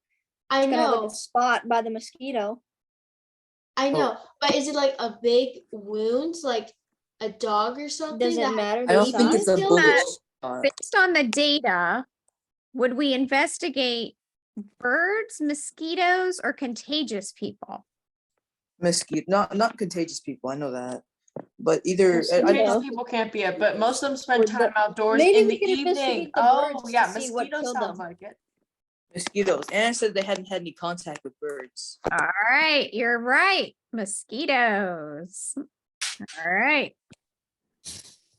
I
It's gonna have like
know,
a spot by the mosquito.
I know, but is it like a big wound, like a dog or something?
Does it
that
matter
I
the
don't think
size?
it's a
Still
bullet
not-
shot.
Based on the data, would we investigate birds, mosquitoes, or contagious people?
Mosquito, not contagious people. I know that, but either
Contagious
know.
people can't be it, but most of them
Or
spend
the-
time outdoors
maybe
in
we
the
could
evening.
investigate the
Oh,
birds
yeah,
to see what
mosquitoes
killed
sounds
them.
like it.
mosquitoes. And said they hadn't had any contact with birds.
All right, you're right. Mosquitoes. All right.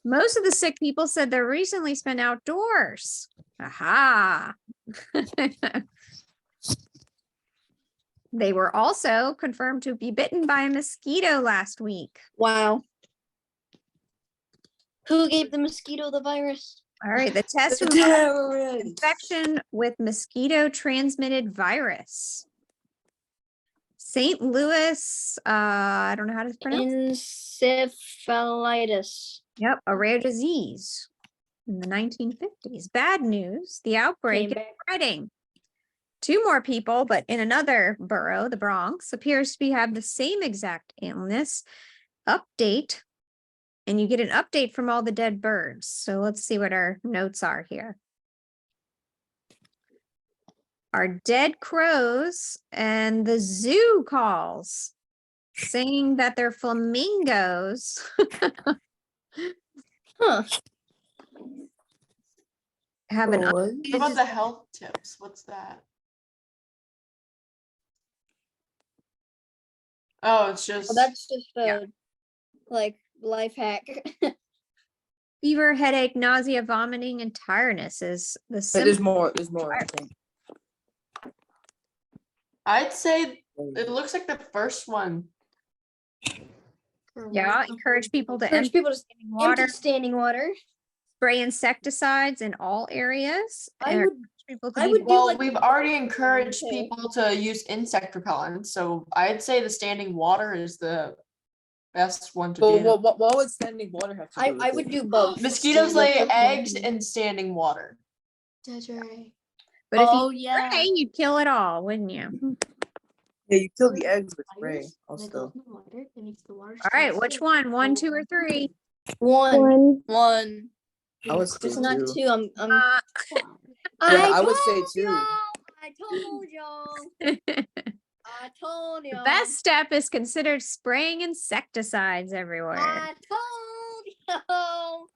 Most of the sick people said they recently spent outdoors. Aha. They were also confirmed to be bitten by a mosquito last week.
Wow. Who gave the mosquito the virus?
All right, the test was infection with mosquito transmitted virus. St. Louis, I don't know how to pronounce.
Encephalitis.
Yep, a rare disease in the 1950s. Bad news, the outbreak
Came
is
back.
spreading. 2 more people, but in another borough, the Bronx, appears to have the same exact illness. Update, and you get an update from all the dead birds. So let's see what our notes are here. Our dead crows and the zoo calls saying that they're flamingos.
Huh.
Have an
What?
What about the health tips? What's that? Oh, it's just
Well, that's just
Yeah.
like life hack.
fever, headache, nausea, vomiting, and tiredness is the
There's
symptom.
more. There's more. I think.
I'd say it looks like the first one.
Yeah, encourage people to
Encourage
empty
people to
water,
empty standing water.
spray insecticides in all areas.
I
and
would-
encourage people to
I
be
would do
Well,
like
we've
the
already
dog one,
encouraged
too.
people to use insect repellent, so I'd say the standing water is the best one to
But
do.
what would standing water have to do with
I
it?
would do both.
Mosquitoes
The
lay
first one
eggs
too.
in standing water.
That's right.
But if
Oh
you
yeah.
spray, you'd kill it all, wouldn't you?
Yeah, you kill the eggs with spray. Also,
All right, which one? 1, 2, or 3?
One.
One.
I would say
It's not
two.
two. I'm
Yeah, I would say
told
two.
y'all, I told y'all. I told
The
y'all.
best step is considered spraying insecticides everywhere.
I told y'all.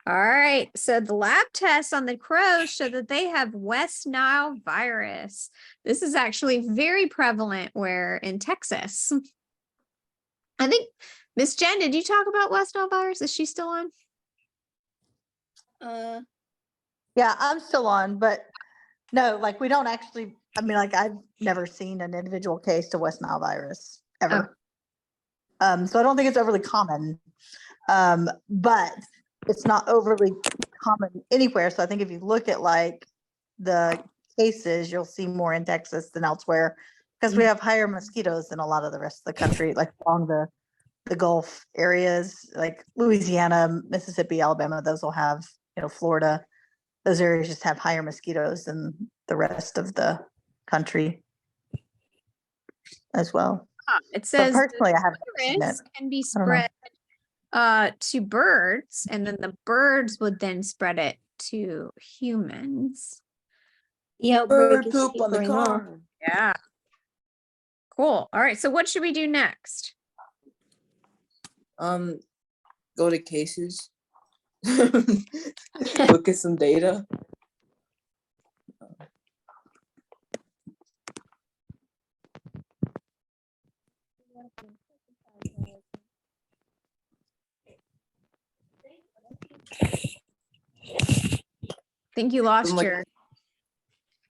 All right, so the lab tests on the crows show that they have West Nile virus. This is actually very prevalent where in Texas. I think, Miss Jen, did you talk about West Nile virus? Is she still on?
Yeah, I'm still on, but no, like we don't actually, I mean, like I've never seen an individual case to West Nile virus ever. So I don't think it's overly common. But it's not overly common anywhere. So I think if you look at like the cases, you'll see more in Texas than elsewhere because we have higher mosquitoes than a lot of the rest of the country, like along the Gulf areas, like Louisiana, Mississippi, Alabama, those will have, Florida. Those areas just have higher mosquitoes than the rest of the country as well.
It
But
says the
personally, I haven't seen it.
virus can be
I don't know.
spread to birds, and then the birds would then spread it to humans.
The outbreak
Bird
is
poop on the
tapering off.
car.
Yeah. Cool. All right. So what should we do next?
Go to cases. Look at some data.
I think you lost
like-
your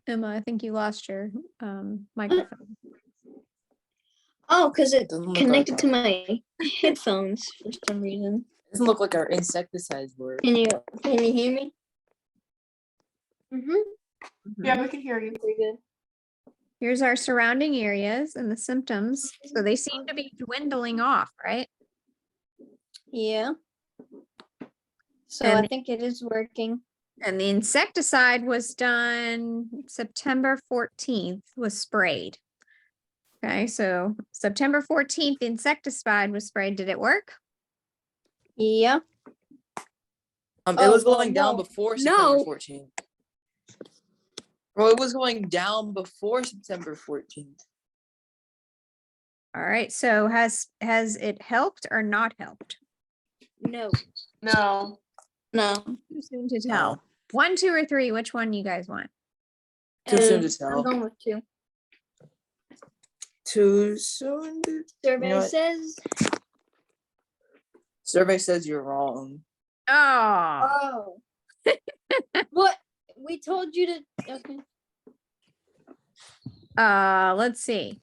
Emma. I think you lost your microphone.
Oh, because it
Doesn't look
connected
like
to my headphones for some reason.
Doesn't look like our insecticides work.
Can you hear me?
Yeah, we can hear you.
Pretty good.
Here's our surrounding areas and the symptoms. So they seem to be dwindling off, right?
Yeah. So
And
I think it is working.
And the insecticide was done September 14th, was sprayed. Okay, so September 14th, the insecticide was sprayed. Did it work?
Yeah.
It
Oh,
was
well,
going down
no.
before
No.
September 14th. Well, it was going down before September 14th.
All right, so has it helped or not helped?
No.
No.
No.
Too soon to tell. 1, 2, or 3, which one you guys want?
Too soon to
I'm
tell.
going with 2.
Too soon to
Survey
know what?
says.
Survey says you're wrong.
Oh,
Oh. What? We told you to. Okay.
let's see.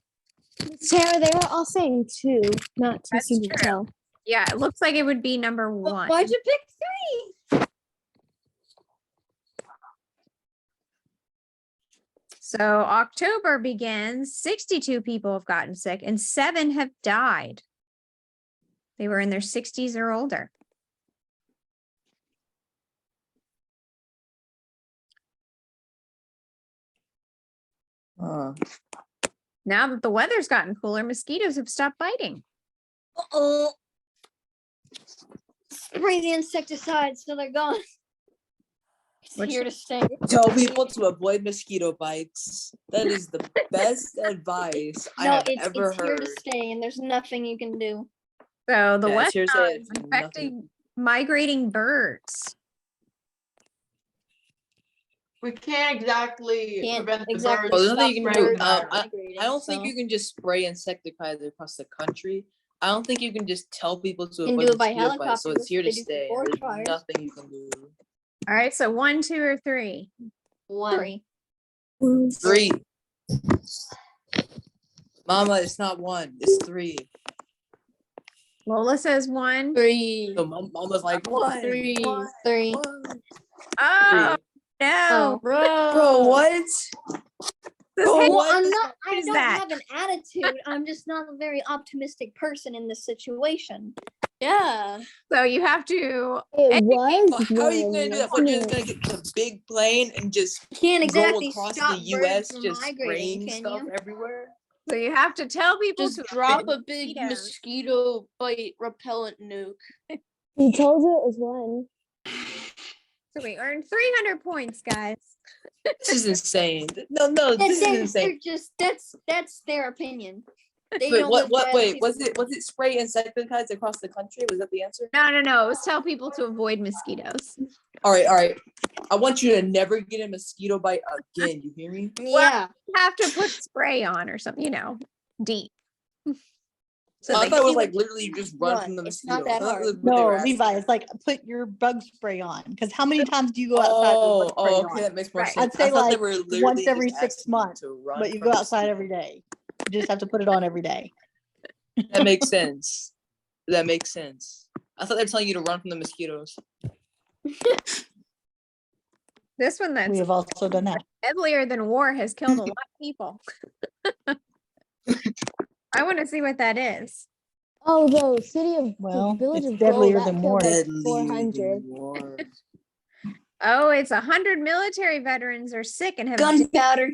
Sarah, they were all saying 2, not too
That's
soon to
true.
tell.
Yeah, it looks like it would be number 1.
Why'd you pick 3?
So October begins, 62 people have gotten sick and 7 have died. They were in their 60s or older. Now that the weather's gotten cooler, mosquitoes have stopped biting.
Uh-oh. Spray the insecticide so they're gone. It's
Which-
here to stay.
Tell people to avoid mosquito bites. That is the best advice I
No,
have
it's
ever
here
heard.
to stay, and there's nothing you can do.
So the
Yeah, it's
West
here to
Nile
say
is
it's
infecting migrating birds.
We can't exactly
Can't
prevent the
exactly
birds
Well, the
from
only thing you can
spreading
do,
the
I
virus.
don't think you can just spray insecticides across the country. I don't think you can just tell people to
You can
avoid
do it by
mosquito bites, so
helicopter,
it's
that's
here
what
to
they do for
stay.
forest
There's
fires.
nothing you can do.
All right, so 1, 2, or 3.
1.
3.
3. Mama, it's not 1, it's 3.
Lola says 1.
3.
So Mama's like 1.
3.
3.
1.
Oh,
3.
no.
Bro, what?
This
Bro,
head-
Well,
what?
I
is
don't
that?
have an attitude. I'm just not a very optimistic person in this situation.
Yeah.
So you have to.
It was
But how are you gonna do that? What, you're just
wasn't
gonna get the big plane and just
Can't exactly
go across
stop
the US,
birds from
just
migrating,
spraying
can
stuff
you?
everywhere?
So you have to tell people
Just
to
drop
avoid
a big
mosquitoes.
mosquito bite repellent nuke.
He told you it was 1.
So we earned 300 points, guys.
This is insane. No, this is insane.
They're just that's their opinion. They
Wait,
don't
what?
live by other
Wait, was
people's
it spray insecticides across the country? Was that the answer?
No. It was tell people to avoid mosquitoes.
All right. I want you to never get a mosquito bite again. You hear me?
Yeah.
You have to put spray on or something, deep. So
I
they
thought it was
see
like
what
literally just run
run.
from the
It's not
mosquitoes.
that
I thought
hard.
was what they
No,
were asking.
Levi, it's like put your bug spray on. Because how many times do you go outside with bug spray
Oh, okay,
on?
that makes more
Right.
sense.
I'd say
I thought they
like
were literally
once
just
every 6
asking you
months,
to run
but you
from
go outside every
mosquitoes.
day. You just have to put it on every day.
That makes sense. That makes sense. I thought they were telling you to run from the mosquitoes.
this one
We
that's
have also done that.
deadlier than war has killed a lot of people. I want to see what that is.
Oh, the city of
Well,
the village
it's
of Gold,
deadlier
that
than
killed
war.
like 400.
war.
Oh, it's 100 military veterans are sick and have
Gunpowder.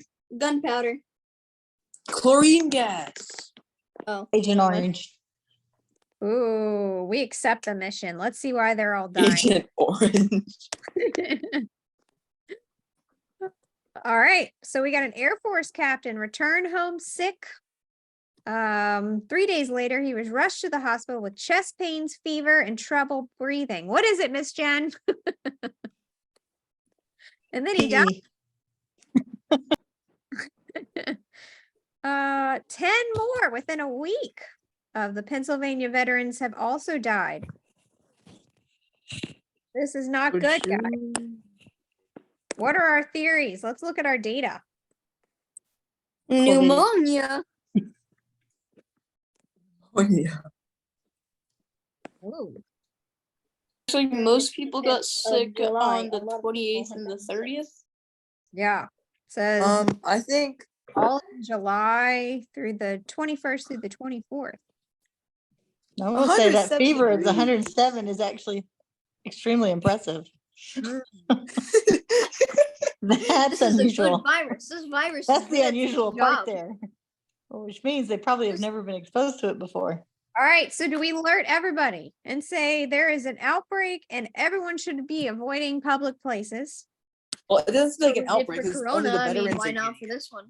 Chlorine gas.
Oh.
Agent
never mind.
Orange.
Ooh, we accept the mission. Let's see why they're all dying.
Agent Orange.
All right, so we got an Air Force captain returned home sick. 3 days later, he was rushed to the hospital with chest pains, fever, and trouble breathing. What is it, Miss Jen? And then he died. 10 more within a week of the Pennsylvania veterans have also died. This is not good, guys. What are our theories? Let's look at our data.
Pneumonia.
Oh, yeah.
Ooh.
Actually, most people got
25th of
sick
July,
on the
a lot of people
28th
had
and the
gotten sick.
30th.
Yeah. Says
I think
all in July through the 21st through the 24th.
I will say that
107
fever is
degrees.
107 is actually extremely impressive. That's
This is a
unusual.
good virus. This virus.
That's
is
the
good at
unusual
its
part
job.
there. Well, which means they probably have never been exposed to it before.
All right, so do we alert everybody and say there is an outbreak and everyone should be avoiding public places?
Well, it doesn't
That's
like
what
an
we did
outbreak
for
because only
Corona.
the
I mean,
veterans
why
are
not
getting
for
it.
this one?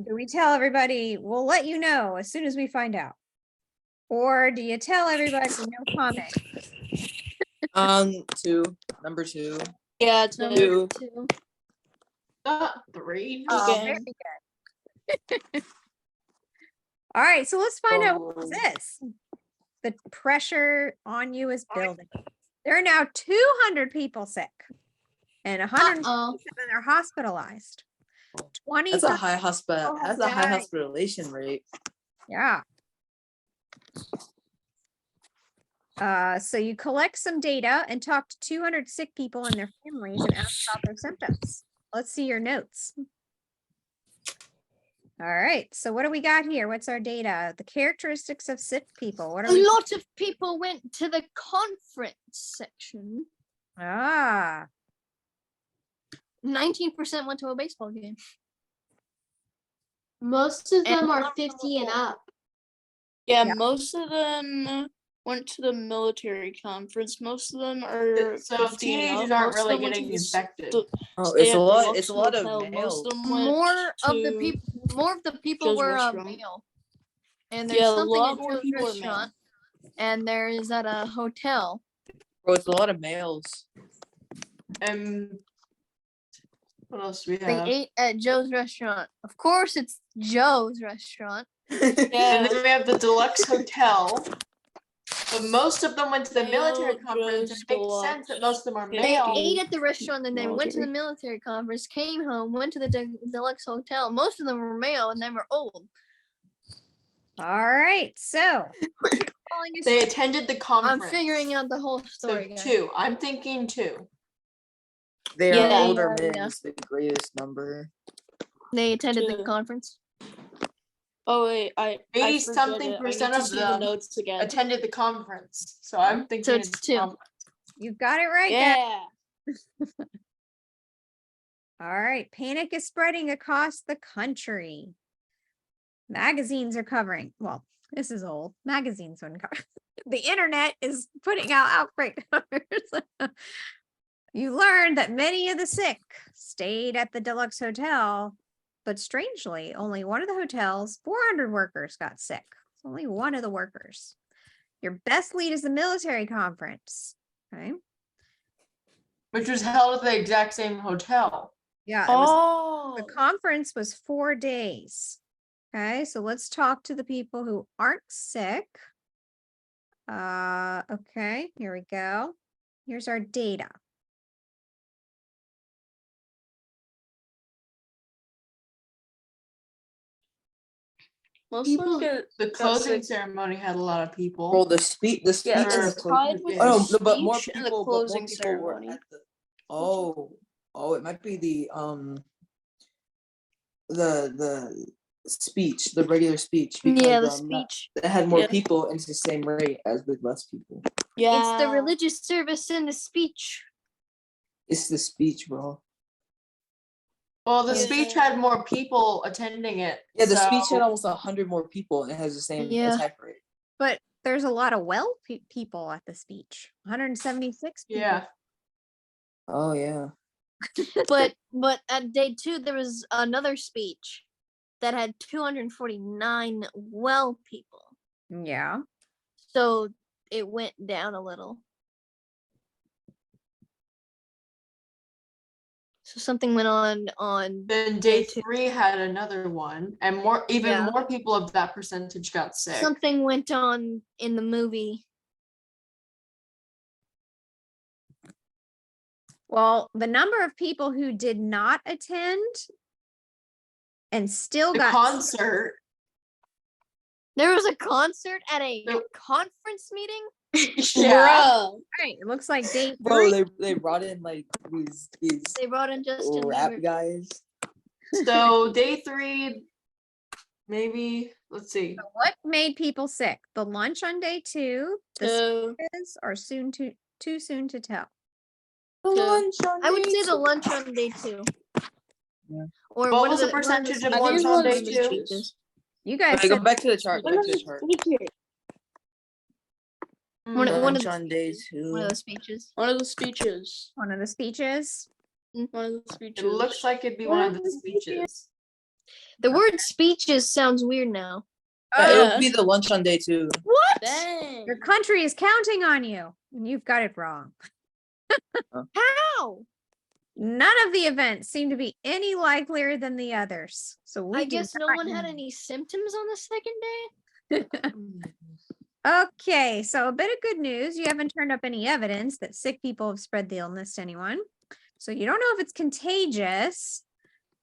Do we tell everybody, we'll let you know as soon as we find out? Or do you tell everybody no comment?
Number two.
Yeah, it's
Number
Two.
2.
3.
Oh,
Okay.
very good. All right, so let's find out what
Oh.
this is. The pressure on you is building. There are now 200 people sick and 107 are hospitalized. 20
That's a high hospital.
Oh,
That's a high
died.
hospitalization rate.
Yeah. So you collect some data and talk to 200 sick people and their families and ask about their symptoms. Let's see your notes. All right, so what do we got here? What's our data? The characteristics of sick people. What are
A
we?
lot of people went to the conference section.
Ah,
19% went to a baseball game.
Most of
And
them
a
are
lot of them
50 and
were
up.
Yeah,
Yeah.
most of them went to the military conference. Most of them are
So
50 and
teenagers
up.
aren't
Most of
really
them went to
getting
the
infected.
Oh,
stay
it's a
at
lot.
deluxe
It's a lot of
hotel. Most
males.
of them went
More of the
to
people. More of the people
Joe's
were
restaurant.
male. And there's
Yeah, a
something
lot
at
more
Joe's
people are male.
restaurant. And there is at a hotel.
Bro, it's a lot of males.
And what else do we
They
have?
ate at Joe's restaurant. Of course, it's Joe's restaurant.
And
Yeah,
then we have the deluxe hotel. But most of them went to the military
Male
conference.
Joe's
It makes sense that most of them are
Deluxe.
They
male.
ate at the restaurant and then went to the
Military.
military conference, came home, went to the deluxe hotel. Most of them were male and they were old.
all right. So calling us-
They attended the conference.
I'm figuring out the whole
So
story, guys.
2. I'm thinking 2.
They are
Yeah,
older
yeah,
men
yeah.
is the greatest number.
They attended the
Two.
conference.
Oh wait, I
80
forget
something
it. I
percent
need to
of
see the
them
notes again.
Attended the conference. So I'm thinking
it's
it's
2.
conference.
You've got it right, guys.
Yeah.
All right. Panic is spreading across the country. Magazines are covering. Well, this is old. Magazines wouldn't cover. The internet is putting out outbreak numbers. You learned that many of the sick stayed at the deluxe hotel, but strangely, only one of the hotel's 400 workers got sick. It's only one of the workers. Your best lead is the military conference. Okay.
Which was held at the exact same hotel.
Yeah. It was,
Oh.
the conference was 4 days. Okay. So let's talk to the people who aren't sick. Okay. Here we go. Here's our data.
Most of them
People-
get
The
got
closing
sick.
ceremony had a lot of people.
Well, the speech
Yeah,
is
it's tied with
oh
the
no, but more
speech and the
people,
closing
were
ceremony.
at the. Oh, it might be the speech, the regular speech. Because,
Yeah, the
that-
speech.
that had more
Yeah.
people, and it's the same rate as with less people.
Yeah.
It's the religious service and the speech.
It's the speech, bro.
Well, the
Yeah.
speech had more people attending it.
Yeah, the speech
so-
had almost 100 more people, and it has the same
Yeah.
attack rate.
But there's a lot of people at the speech. 176 people.
Yeah.
Oh yeah.
But at day 2 there was another speech that had 249 well people.
Yeah.
So it went down a little. So something went on
Then
day
day
2.
3 had another one, and even
Yeah.
more people of that percentage got sick.
Something went on in the movie.
Well, the number of people who did not attend and still
The
got
concert.
There was a concert at a
Nope.
conference meeting.
Bro.
right. It looks like day
Bro,
3.
they brought in like these
They brought in Justin
rap
Bieber.
guys.
So day 3, Maybe, let's see.
So what made people sick? The lunch on day 2, the
Two.
sandwiches, or too soon to tell?
The
Two.
lunch on
I would
day
say the
two.
lunch on day 2.
Yeah.
Or
What
one
was
of
the
one of
percentage of
speeches,
lunch
on
one of
day
the
two?
speeches.
You guys
Okay, go
said
back to the chart. Go back to the chart.
One of
Lunch
the
on day
speeches.
2.
One of the speeches.
One of the speeches.
one of the speeches.
One of the speeches.
It looks like it'd be one of the speeches.
The word speeches sounds weird now.
Yeah, it
Yeah.
would be the lunch on day 2.
What?
Dang.
Your country is counting on you, and you've got it wrong.
How?
None of the events seem to be any likelier than the others. So we
I
do
guess no
not
one had
know.
any symptoms on the second day.
Okay, so a bit of good news. You haven't turned up any evidence that sick people have spread the illness to anyone. So you don't know if it's contagious,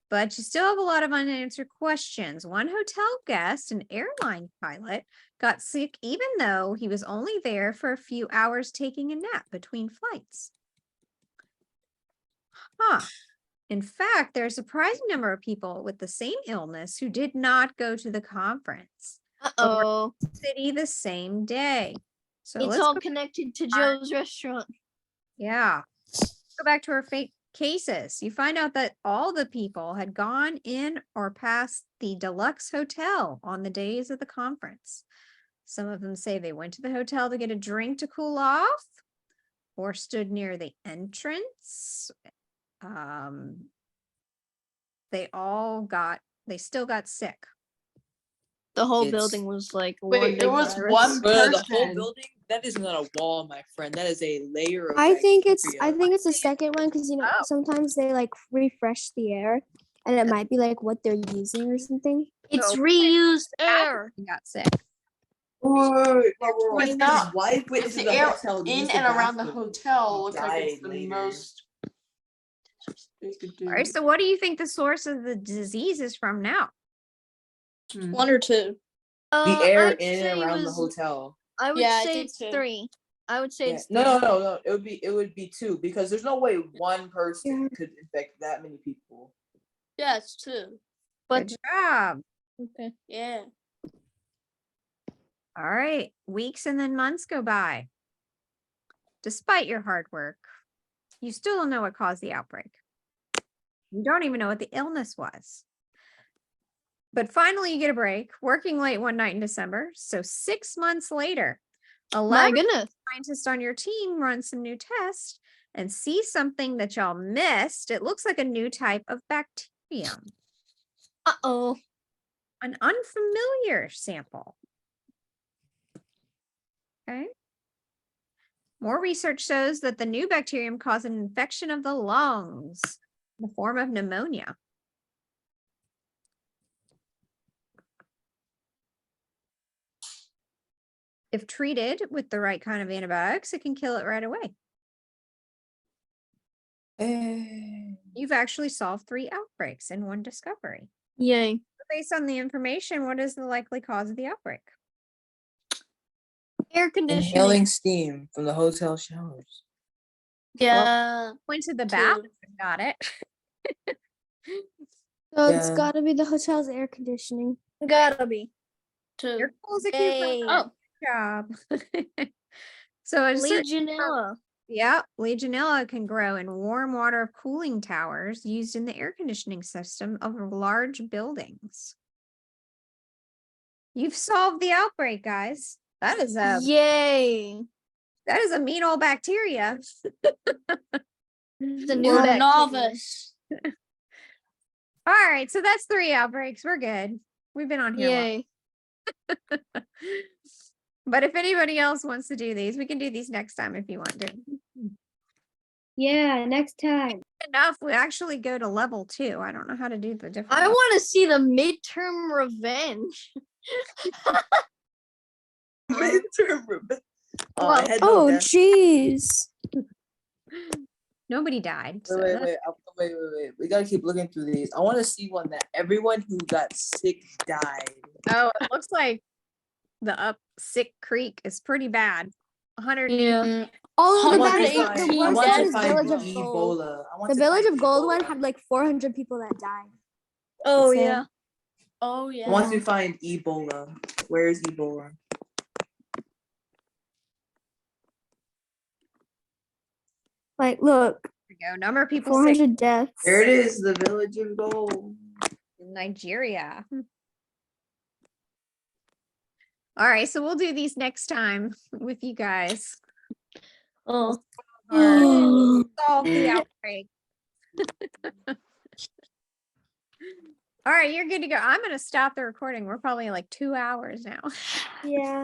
but you still have a lot of unanswered questions. One hotel guest, an airline pilot, got sick even though he was only there for a few hours taking a nap between flights. Huh. In fact, there's a surprising number of people with the same illness who did not go to the conference.
Uh-oh.
City the same day. So
It's
let's
all
go,
connected to Joe's restaurant.
yeah. Go back to our fake cases. You find out that all the people had gone in or past the deluxe hotel on the days of the conference. Some of them say they went to the hotel to get a drink to cool off or stood near the entrance. They still got sick.
The whole
It's-
building was like
Wait,
one
it
big
was
virus.
one
Bro, the whole
person.
building, that is not a wall, my friend. That is a layer of
I think it's
bacteria.
the second one because
Oh.
sometimes they like refresh the air and it might be like what they're using or something.
It's
So-
reused air.
He got sick.
It's not-
His wife went
It's
to
the
the
air
hotel to
in
use the
and around the
bathroom.
hotel looks like it's
died
the
later.
most they could do.
All right, so what do you think the source of the disease is from now?
One or two.
The air
I'd
in
say
and
it
around the
was-
hotel.
I would
Yeah, I
say
think
it's
so.
3. I would say
Yeah.
it's
No,
3.
no. It would be 2 because there's no way one person could infect that many people.
Yeah, it's two.
But-
Good job.
Okay.
Yeah.
All right, weeks and then months go by. Despite your hard work, you still don't know what caused the outbreak. You don't even know what the illness was. But finally, you get a break, working late one night in December. So 6 months later, a
My
lab
goodness.
scientist on your team runs some new tests and see something that y'all missed. It looks like a new type of bacterium,
Uh-oh.
an unfamiliar sample. Okay. More research shows that the new bacterium causes an infection of the lungs in the form of pneumonia. If treated with the right kind of antibiotics, it can kill it right away. You've actually solved 3 outbreaks in one discovery.
Yay.
Based on the information, what is the likely cause of the outbreak?
Air conditioning.
Inhaling steam from the hotel showers.
Yeah.
Went to the
Two.
bathroom and got it.
So it's
Yeah.
got to be the hotel's air conditioning.
Gotta be.
Two.
Your calls a
Yay.
job. So a certain
Legionella.
Yeah, Legionella can grow in warm water cooling towers used in the air conditioning system of large buildings. You've solved the outbreak, guys. That is a
Yay.
mean old bacteria.
The new
We're
bacteria.
novice.
All right, so that's 3 outbreaks. We're good. We've been on here long.
Yay.
But if anybody else wants to do these, we can do these next time if you want to.
Yeah, next time.
Enough, we actually go to level 2. I don't know how to do the different.
I
levels.
want to see the midterm revenge.
Midterm revenge. Oh,
Well,
I had no
Oh,
guess.
jeez.
Nobody died. So
Wait,
that's-
wait. We gotta keep looking through these. I want to see one that everyone who got sick died.
Oh, it looks like the up Sick Creek is pretty bad. 100.
Yeah.
Oh,
I
the
want
bad
to
is the
find, I
worst
want
one
to
is
find
Village
the
of Gold.
Ebola. I want
The
to
Village
find
of Gold one
Ebola.
had like 400 people that died.
Oh,
It's sad.
yeah.
Oh yeah.
Once we find Ebola, where is Ebola?
Like, look,
There we go. Number of people sick
400 deaths.
There it is, the village of gold.
in Nigeria. All right, so we'll do these next time with you guys.
Oh.
Solve the outbreak. All right, you're good to go. I'm going to stop the recording. We're probably like 2 hours now.
Yeah.